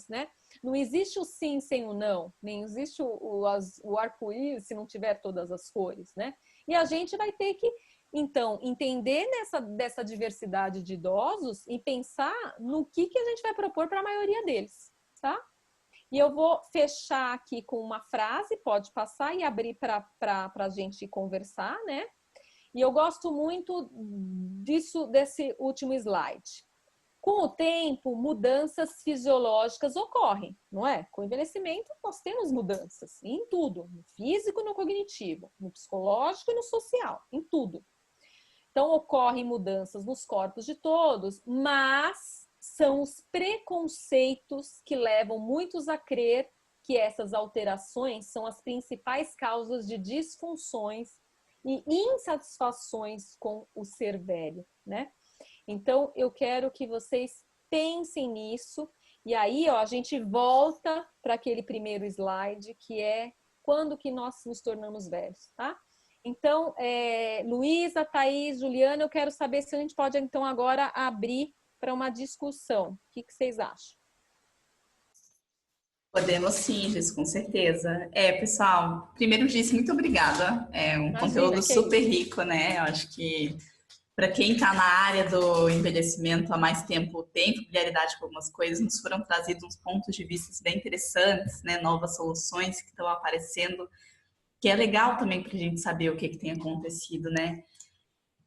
Speaker 1: né? Não existe o sim sem o não, nem existe o arco-íris se não tiver todas as cores, né? E a gente vai ter que, então, entender dessa diversidade de idosos e pensar no que a gente vai propor para a maioria deles, tá? E eu vou fechar aqui com uma frase, pode passar e abrir para a gente conversar, né? E eu gosto muito desse último slide. Com o tempo, mudanças fisiológicas ocorrem, não é? Com o envelhecimento, nós temos mudanças em tudo, no físico, no cognitivo, no psicológico e no social, em tudo. Então, ocorrem mudanças nos corpos de todos, mas são os preconceitos que levam muitos a crer que essas alterações são as principais causas de disfunções e insatisfações com o ser velho, né? Então, eu quero que vocês pensem nisso. E aí, ó, a gente volta para aquele primeiro slide, que é quando que nós nos tornamos velhos, tá? Então, Luísa, Thaís, Juliana, eu quero saber se a gente pode, então, agora abrir para uma discussão. O que vocês acham?
Speaker 7: Podemos sim, Giz, com certeza. Pessoal, primeiro, Giz, muito obrigada. É um conteúdo super rico, né? Eu acho que para quem está na área do envelhecimento há mais tempo, tem familiaridade com algumas coisas, nos foram trazidos uns pontos de vista bem interessantes, né? Novas soluções que estão aparecendo, que é legal também para a gente saber o que tem acontecido, né?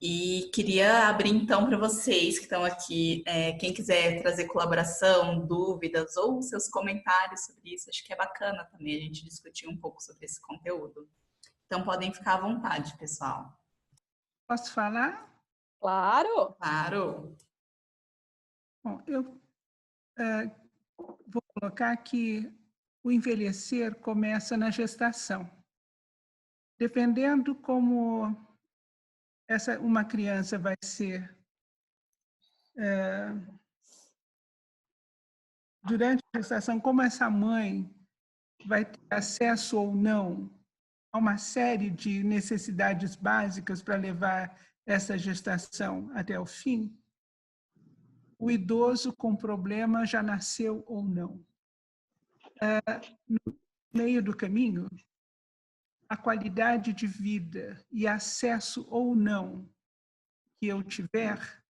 Speaker 7: E queria abrir então para vocês que estão aqui, quem quiser trazer colaboração, dúvidas ou seus comentários sobre isso, acho que é bacana também a gente discutir um pouco sobre esse conteúdo. Então podem ficar à vontade, pessoal.
Speaker 4: Posso falar?
Speaker 1: Claro!
Speaker 7: Claro!
Speaker 4: Bom, vou colocar que o envelhecer começa na gestação. Dependendo como uma criança vai ser durante a gestação, como essa mãe vai ter acesso ou não a uma série de necessidades básicas para levar essa gestação até o fim, o idoso com problema já nasceu ou não. No meio do caminho, a qualidade de vida e acesso ou não que eu tiver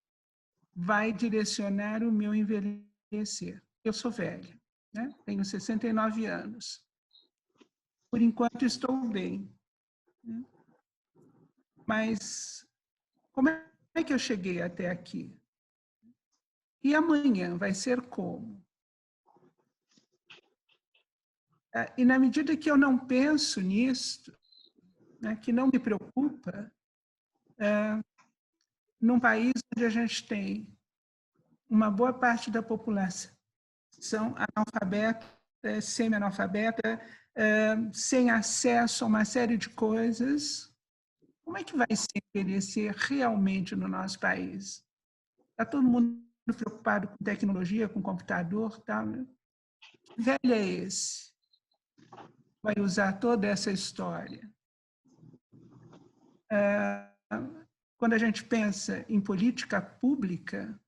Speaker 4: vai direcionar o meu envelhecer. Eu sou velha, né? Tenho 69 anos. Por enquanto estou bem. Né? Mas como é que eu cheguei até aqui? E amanhã vai ser como? E na medida que eu não penso nisso, né, que não me preocupa, num país onde a gente tem uma boa parte da população analfabeta, semi-analfabeta, sem acesso a uma série de coisas, como é que vai se envelhecer realmente no nosso país? Está todo mundo preocupado com tecnologia, com computador, tá? Que velho é esse? Vai usar toda essa história. Quando a gente pensa em política pública,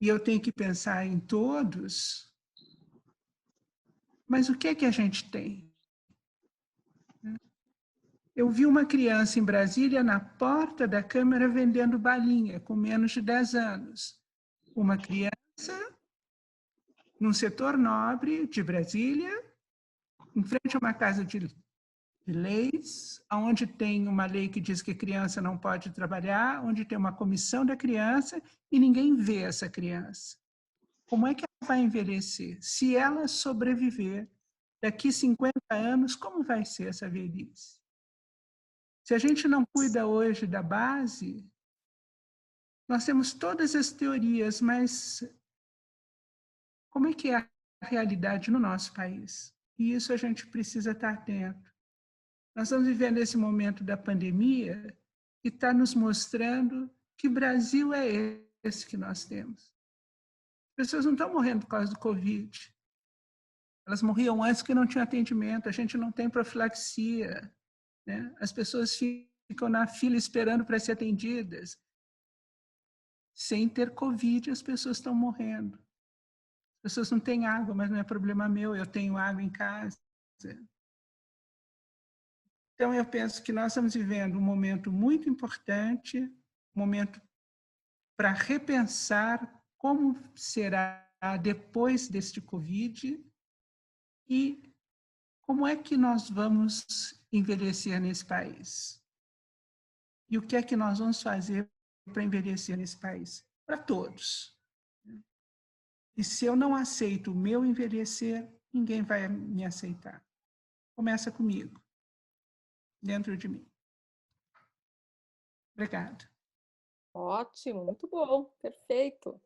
Speaker 4: e eu tenho que pensar em todos, mas o que é que a gente tem? Eu vi uma criança em Brasília na porta da Câmara vendendo balinha, com menos de 10 anos. Uma criança num setor nobre de Brasília, em frente a uma casa de leis, onde tem uma lei que diz que criança não pode trabalhar, onde tem uma comissão da criança e ninguém vê essa criança. Como é que ela vai envelhecer? Se ela sobreviver daqui 50 anos, como vai ser essa velhice? Se a gente não cuida hoje da base, nós temos todas as teorias, mas como é que é a realidade no nosso país? E isso a gente precisa estar atento. Nós estamos vivendo esse momento da pandemia que está nos mostrando que Brasil é esse que nós temos. As pessoas não estão morrendo por causa do Covid. Elas morriam antes porque não tinha atendimento, a gente não tem profilaxia, né? As pessoas ficam na fila esperando para ser atendidas. Sem ter Covid, as pessoas estão morrendo. As pessoas não têm água, mas não é problema meu, eu tenho água em casa. Então, eu penso que nós estamos vivendo um momento muito importante, um momento para repensar como será depois deste Covid e como é que nós vamos envelhecer nesse país. E o que é que nós vamos fazer para envelhecer nesse país? Para todos. E se eu não aceito o meu envelhecer, ninguém vai me aceitar. Começa comigo, dentro de mim. Obrigada.
Speaker 1: Ótimo, muito bom, perfeito.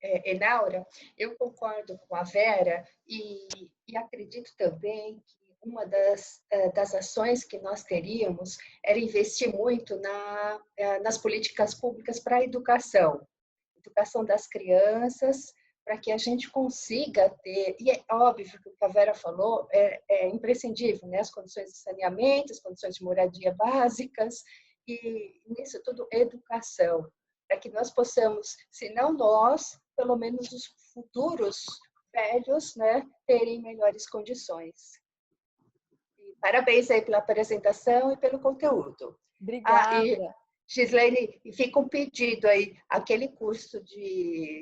Speaker 9: Enaura, eu concordo com a Vera e acredito também que uma das ações que nós teríamos era investir muito nas políticas públicas para a educação das crianças, para que a gente consiga ter, e é óbvio que o que a Vera falou é imprescindível, né? As condições de saneamento, as condições de moradia básicas, e nisso tudo educação, para que nós possamos, se não nós, pelo menos os futuros velhos, né, terem melhores condições. E parabéns aí pela apresentação e pelo conteúdo.
Speaker 1: Obrigada.
Speaker 9: Gislaine, fica um pedido aí, aquele curso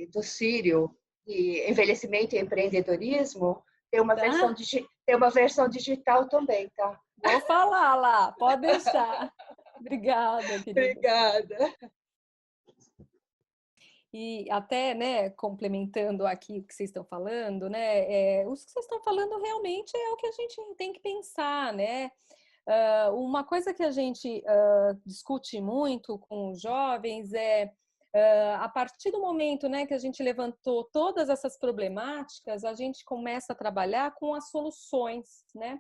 Speaker 9: do Sírio, de envelhecimento e empreendedorismo, tem uma, tem uma versão digital também, tá?
Speaker 1: Vou falar lá, pode deixar. Obrigada, querida.
Speaker 9: Obrigada.
Speaker 1: E até, né, complementando aqui o que vocês estão falando, né, o que vocês estão falando realmente é o que a gente tem que pensar, né? Uma coisa que a gente discute muito com os jovens é A partir do momento, né, que a gente levantou todas essas problemáticas, a gente começa a trabalhar com as soluções, né?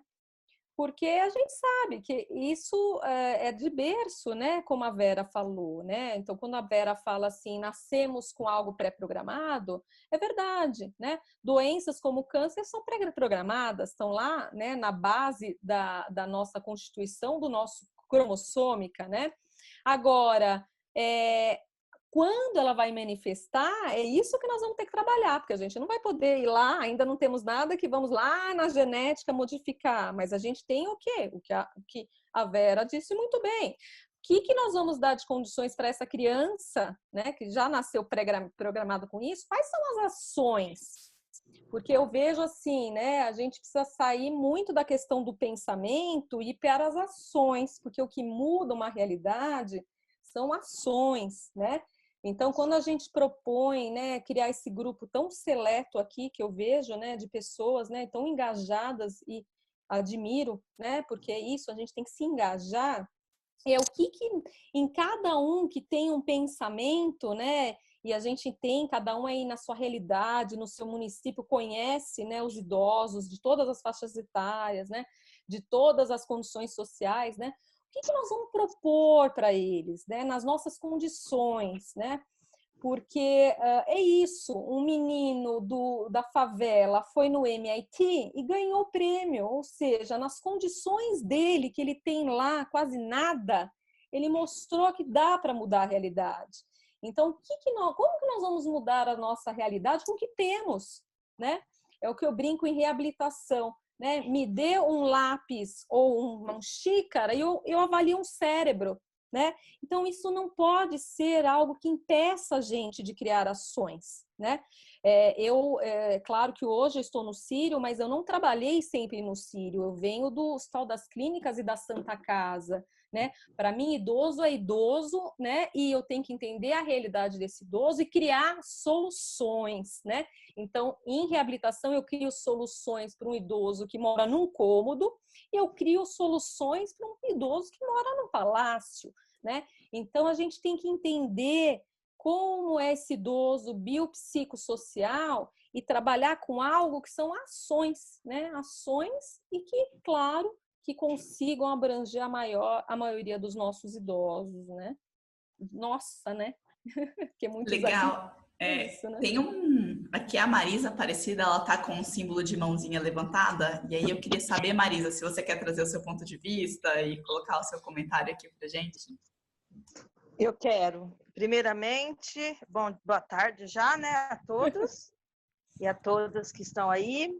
Speaker 1: Porque a gente sabe que isso é de berço, né? Como a Vera falou, né? Então, quando a Vera fala assim, nascemos com algo pré-programado, é verdade, né? Doenças como o câncer são pré-programadas, estão lá, né, na base da nossa constituição, do nosso cromossômica, né? Agora, quando ela vai manifestar, é isso que nós vamos ter que trabalhar, porque a gente não vai poder ir lá, ainda não temos nada que vamos lá na genética modificar, mas a gente tem o quê? O que a Vera disse muito bem. O que nós vamos dar de condições para essa criança, né, que já nasceu programada com isso? Quais são as ações? Porque eu vejo assim, né, a gente precisa sair muito da questão do pensamento e ir para as ações, porque o que muda uma realidade são ações, né? Então, quando a gente propõe, né, criar esse grupo tão seleto aqui, que eu vejo, né, de pessoas, né, tão engajadas, e admiro, né, porque é isso, a gente tem que se engajar, é o que em cada um que tem um pensamento, né, e a gente tem, cada um aí na sua realidade, no seu município, conhece, né, os idosos de todas as faixas etárias, né, de todas as condições sociais, né, o que nós vamos propor para eles, né, nas nossas condições, né? Porque é isso, um menino da favela foi no MIT e ganhou o prêmio, ou seja, nas condições dele, que ele tem lá quase nada, ele mostrou que dá para mudar a realidade. Então, como que nós vamos mudar a nossa realidade com o que temos, né? É o que eu brinco em reabilitação. Né? Me dê um lápis ou uma xícara e eu avalio um cérebro, né? Então, isso não pode ser algo que impeça a gente de criar ações, né? Claro que hoje eu estou no Sírio, mas eu não trabalhei sempre no Sírio. Eu venho do Hospital das Clínicas e da Santa Casa, né? Para mim, idoso é idoso, né? E eu tenho que entender a realidade desse idoso e criar soluções, né? Então, em reabilitação, eu crio soluções para um idoso que mora num cômodo e eu crio soluções para um idoso que mora num palácio, né? Então, a gente tem que entender como é esse idoso biopsicossocial e trabalhar com algo que são ações, né? Ações e que, claro, que consigam abranger a maioria dos nossos idosos, né? Nossa, né? Porque muitos
Speaker 7: Legal.
Speaker 1: aqui, isso, né?
Speaker 7: Tem aqui a Marisa Aparecida, ela tá com um símbolo de mãozinha levantada, e aí eu queria saber, Marisa, se você quer trazer o seu ponto de vista e colocar o seu comentário aqui pra gente.
Speaker 10: Eu quero. Primeiramente, boa tarde já, né, a todos e a todas que estão aí.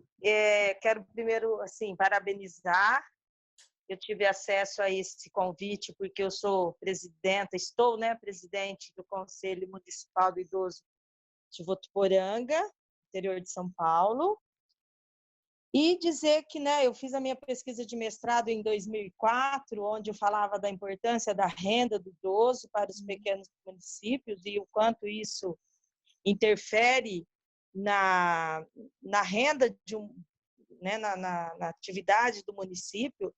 Speaker 10: Quero primeiro, assim, parabenizar. Eu tive acesso a esse convite porque eu sou estou, né, presidente do Conselho Municipal do Idoso de Votuporanga, interior de São Paulo. E dizer que, né, eu fiz a minha pesquisa de mestrado em 2004, onde eu falava da importância da renda do idoso para os pequenos municípios e o quanto isso interfere na renda né, na atividade do município,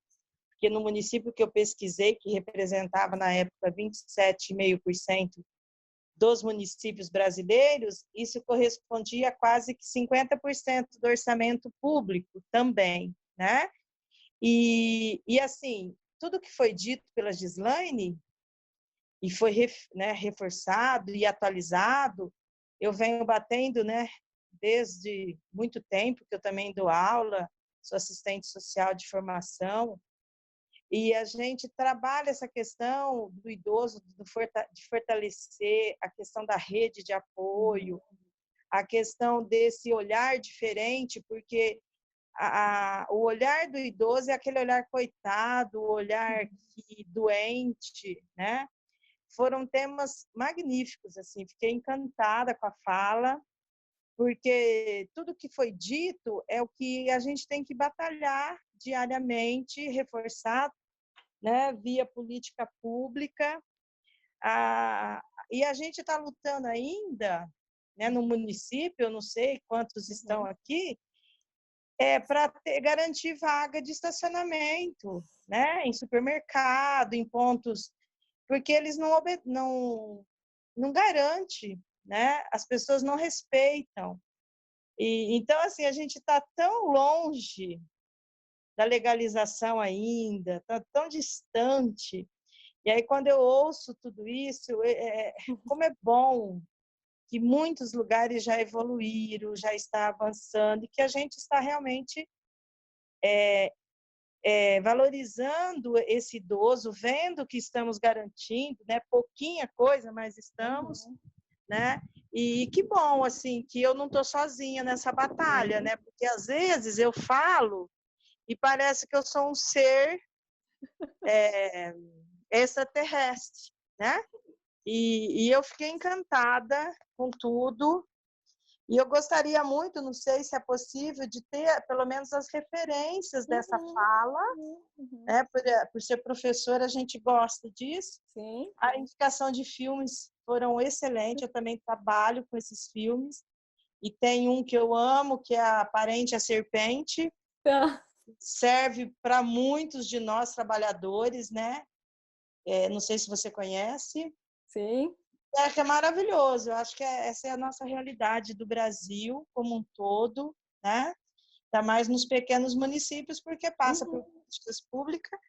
Speaker 10: porque no município que eu pesquisei, que representava na época 27,5% dos municípios brasileiros, isso correspondia a quase que 50% do orçamento público também, né? E assim, tudo que foi dito pela Gislaine e foi, né, reforçado e atualizado, eu venho batendo, né, desde muito tempo, que eu também dou aula, sou assistente social de formação, e a gente trabalha essa questão do idoso, de fortalecer a questão da rede de apoio, a questão desse olhar diferente, porque o olhar do idoso é aquele olhar coitado, o olhar doente, né? Foram temas magníficos, assim, fiquei encantada com a fala, porque tudo que foi dito é o que a gente tem que batalhar diariamente, reforçar, né, via política pública. E a gente está lutando ainda, né, no município, eu não sei quantos estão aqui, para garantir vaga de estacionamento, né, em supermercado, em pontos, porque eles não não garante, né? As pessoas não respeitam. Então, assim, a gente está tão longe da legalização ainda, está tão distante. E aí, quando eu ouço tudo isso, como é bom que muitos lugares já evoluíram, já está avançando, e que a gente está realmente valorizando esse idoso, vendo que estamos garantindo, né? Pouquinha coisa, mas estamos, né? E que bom, assim, que eu não estou sozinha nessa batalha, né? Porque às vezes eu falo e parece que eu sou um ser extraterrestre, né? E eu fiquei encantada com tudo. E eu gostaria muito, não sei se é possível, de ter pelo menos as referências dessa fala, né? Por ser professora, a gente gosta disso.
Speaker 1: Sim.
Speaker 10: A indicação de filmes foram excelentes, eu também trabalho com esses filmes. E tem um que eu amo, que é A Parente a Serpente. Serve para muitos de nós trabalhadores, né? Não sei se você conhece.
Speaker 1: Sim.
Speaker 10: Que é maravilhoso. Eu acho que essa é a nossa realidade do Brasil como um todo, né? Ainda mais nos pequenos municípios, porque passa por políticas públicas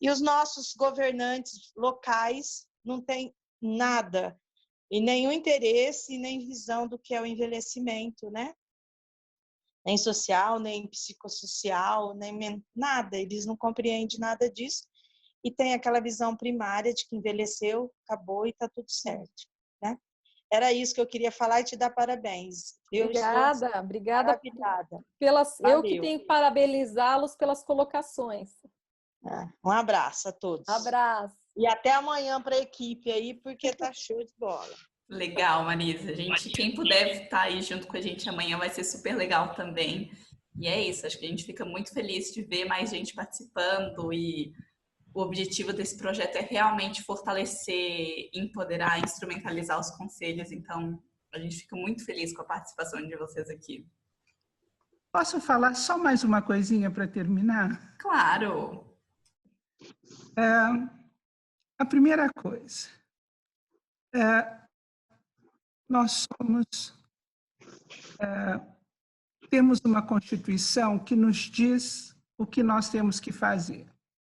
Speaker 10: e os nossos governantes locais não têm nada e nenhum interesse nem visão do que é o envelhecimento, né? Nem social, nem psicossocial, nem nada. Eles não compreendem nada disso. E tem aquela visão primária de que envelheceu, acabou e está tudo certo, né? Era isso que eu queria falar e te dar parabéns.
Speaker 1: Obrigada.
Speaker 10: Maravilhada.
Speaker 1: Eu que tenho que parabenizá-los pelas colocações.
Speaker 10: Um abraço a todos.
Speaker 1: Abraço.
Speaker 10: E até amanhã para a equipe aí, porque tá show de bola.
Speaker 7: Legal, Marisa. Quem puder estar aí junto com a gente amanhã vai ser super legal também. E é isso, acho que a gente fica muito feliz de ver mais gente participando e o objetivo desse projeto é realmente fortalecer, empoderar, instrumentalizar os conselhos. Então, a gente fica muito feliz com a participação de vocês aqui.
Speaker 4: Posso falar só mais uma coisinha para terminar?
Speaker 7: Claro!
Speaker 4: A primeira coisa, nós temos uma Constituição que nos diz o que nós temos que fazer.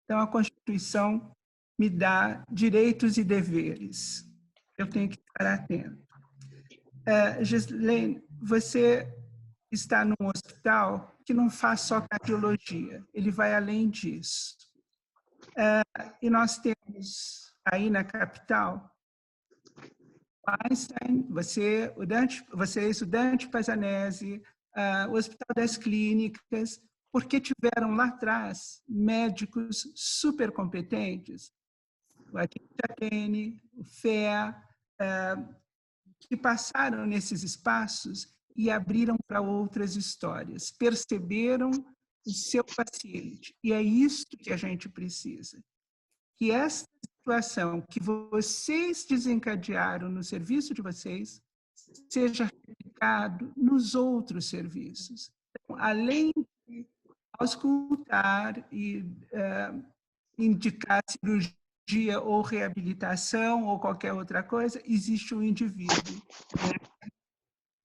Speaker 4: Então, a Constituição me dá direitos e deveres. Eu tenho que estar atento. Gislaine, você está num hospital que não faz só cardiologia, ele vai além disso. E nós temos aí na capital, Einstein, você estudante Pazzanese, o Hospital das Clínicas, porque tiveram lá atrás médicos super competentes, o Atene, o FEA, que passaram nesses espaços e abriram para outras histórias, perceberam o seu paciente. E é isso que a gente precisa. Que essa situação que vocês desencadearam no serviço de vocês seja replicado nos outros serviços. Então, além de auscultar e indicar cirurgia ou reabilitação ou qualquer outra coisa, existe o indivíduo.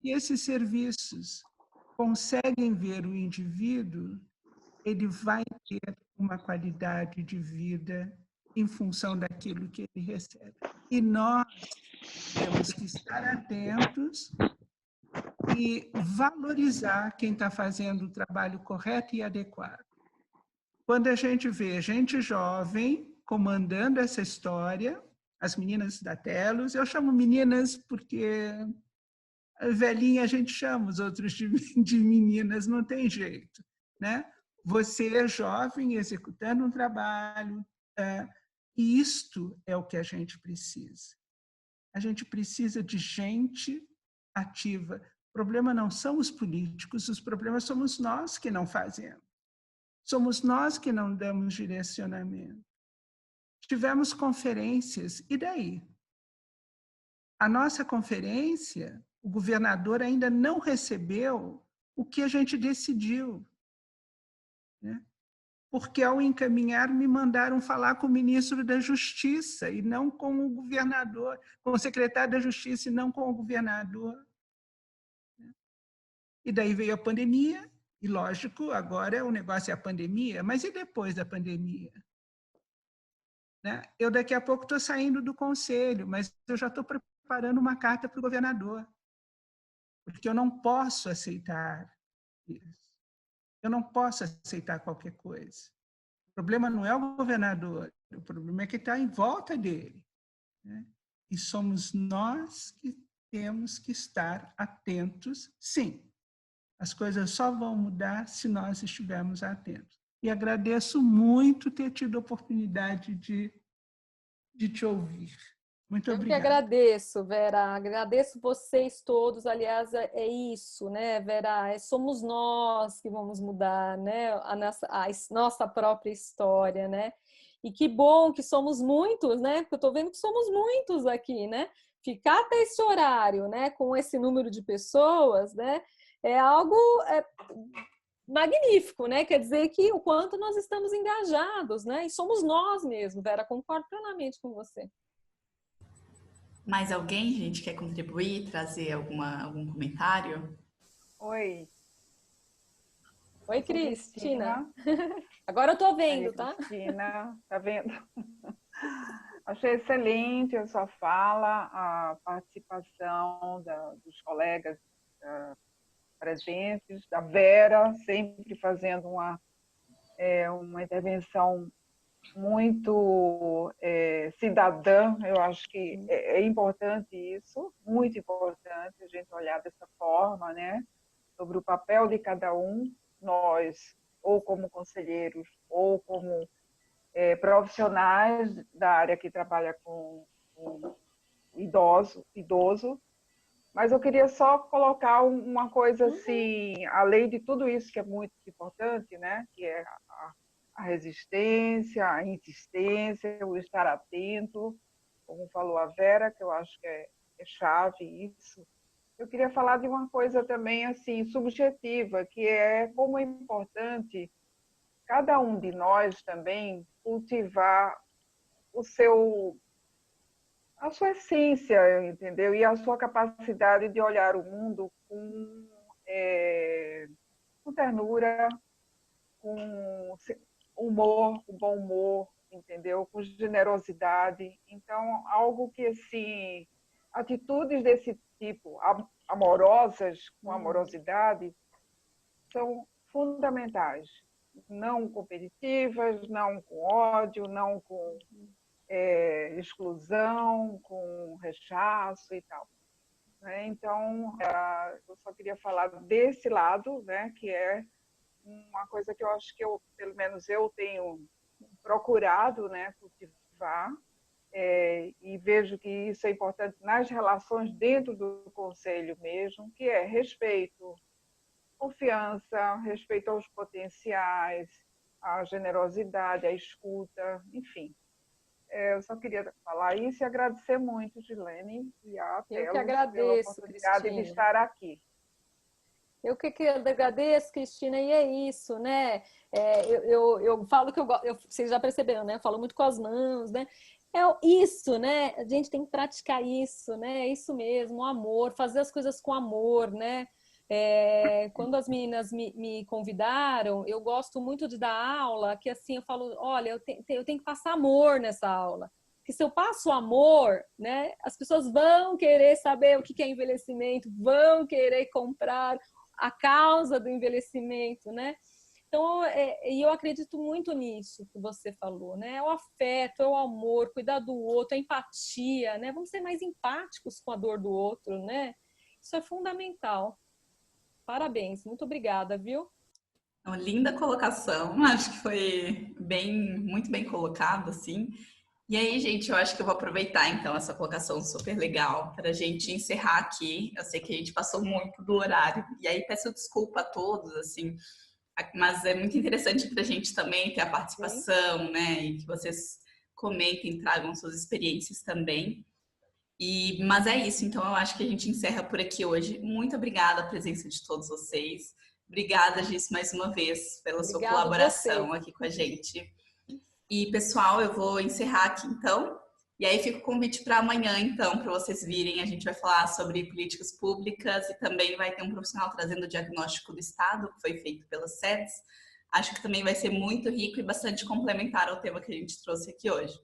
Speaker 4: E esses serviços conseguem ver o indivíduo, ele vai ter uma qualidade de vida em função daquilo que ele recebe. E nós temos que estar atentos e valorizar quem está fazendo o trabalho correto e adequado. Quando a gente vê gente jovem comandando essa história, as meninas da Telos, eu chamo meninas porque velhinha a gente chama os outros de meninas, não tem jeito, né? Você é jovem executando um trabalho, e isto é o que a gente precisa. A gente precisa de gente ativa. O problema não são os políticos, os problemas somos nós que não fazemos. Somos nós que não damos direcionamento. Tivemos conferências, e daí? A nossa conferência, o governador ainda não recebeu o que a gente decidiu, né? porque ao encaminhar me mandaram falar com o ministro da Justiça e não com o governador, com o secretário da Justiça e não com o governador. E daí veio a pandemia, e lógico, agora o negócio é a pandemia, mas e depois da pandemia? Né? Eu daqui a pouco estou saindo do conselho, mas eu já estou preparando uma carta para o governador, porque eu não posso aceitar isso. Eu não posso aceitar qualquer coisa. O problema não é o governador, o problema é que está em volta dele. Né? E somos nós que temos que estar atentos, sim. As coisas só vão mudar se nós estivermos atentos. E agradeço muito ter tido a oportunidade de te ouvir. Muito obrigada.
Speaker 1: Eu que agradeço, Vera. Agradeço vocês todos. Aliás, é isso, né, Vera? Somos nós que vamos mudar, né, a nossa própria história, né? E que bom que somos muitos, né? Porque eu estou vendo que somos muitos aqui, né? Ficar até esse horário, né, com esse número de pessoas, né, é algo magnífico, né? Quer dizer que o quanto nós estamos engajados, né? E somos nós mesmos, Vera. Concordo plenamente com você.
Speaker 7: Mais alguém, gente, quer contribuir, trazer algum comentário?
Speaker 11: Oi.
Speaker 1: Oi, Cristina. Agora eu tô vendo, tá?
Speaker 11: Cristina, tá vendo? Achei excelente a sua fala, a participação dos colegas presentes, da Vera, sempre fazendo uma intervenção muito cidadã. Eu acho que é importante isso, muito importante a gente olhar dessa forma, né? Sobre o papel de cada um, nós, ou como conselheiros, ou como profissionais da área que trabalha com idoso. Mas eu queria só colocar uma coisa assim, além de tudo isso que é muito importante, né? Que é a resistência, a insistência, o estar atento, como falou a Vera, que eu acho que é chave isso. Eu queria falar de uma coisa também assim subjetiva, que é como é importante cada um de nós também cultivar a sua essência, entendeu? E a sua capacidade de olhar o mundo com ternura, com humor, com bom humor, entendeu? Com generosidade. Então, algo que, assim, atitudes desse tipo, amorosas, com amorosidade, são fundamentais. Não competitivas, não com ódio, não com exclusão, com rechaço e tal. Então, eu só queria falar desse lado, né, que é uma coisa que eu acho que pelo menos eu tenho procurado, né, cultivar, e vejo que isso é importante nas relações dentro do conselho mesmo, que é respeito, confiança, respeito aos potenciais, a generosidade, a escuta, enfim. Eu só queria falar isso e agradecer muito, Gilene, e a Telos pela oportunidade
Speaker 1: Cristina,
Speaker 11: de estar aqui.
Speaker 1: Eu que agradeço, Cristina, e é isso, né? Eu falo que vocês já perceberam, né? Eu falo muito com as mãos, né? É isso, né? A gente tem que praticar isso, né? É isso mesmo, o amor, fazer as coisas com amor, né? Quando as meninas me convidaram, eu gosto muito de dar aula, que assim, eu falo, olha, eu tenho que passar amor nessa aula. Porque se eu passo amor, né? As pessoas vão querer saber o que é envelhecimento, vão querer comprar a causa do envelhecimento, né? Então, eu acredito muito nisso que você falou, né? É o afeto, é o amor, cuidar do outro, a empatia, né? Vamos ser mais empáticos com a dor do outro, né? Isso é fundamental. Parabéns, muito obrigada, viu?
Speaker 7: Uma linda colocação, acho que foi muito bem colocado, assim. E aí, gente, eu acho que eu vou aproveitar, então, essa colocação super legal para a gente encerrar aqui. Eu sei que a gente passou muito do horário, e aí peço desculpa a todos, assim, mas é muito interessante para a gente também ter a participação, né? E que vocês comentem, tragam suas experiências também. Mas é isso, então eu acho que a gente encerra por aqui hoje. Muito obrigada a presença de todos vocês. Obrigada, Gis, mais uma vez, pela sua
Speaker 1: Obrigada
Speaker 7: colaboração
Speaker 1: você.
Speaker 7: aqui com a gente. E, pessoal, eu vou encerrar aqui, então. E aí fica o convite para amanhã, então, para vocês virem. A gente vai falar sobre políticas públicas e também vai ter um profissional trazendo o diagnóstico do Estado, que foi feito pelas SEDES. Acho que também vai ser muito rico e bastante complementar ao tema que a gente trouxe aqui hoje.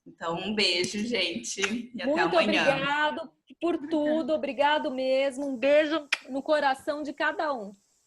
Speaker 7: Então, um beijo, gente, e até amanhã.
Speaker 1: Muito obrigado por tudo, obrigado mesmo. Um beijo no coração de cada um.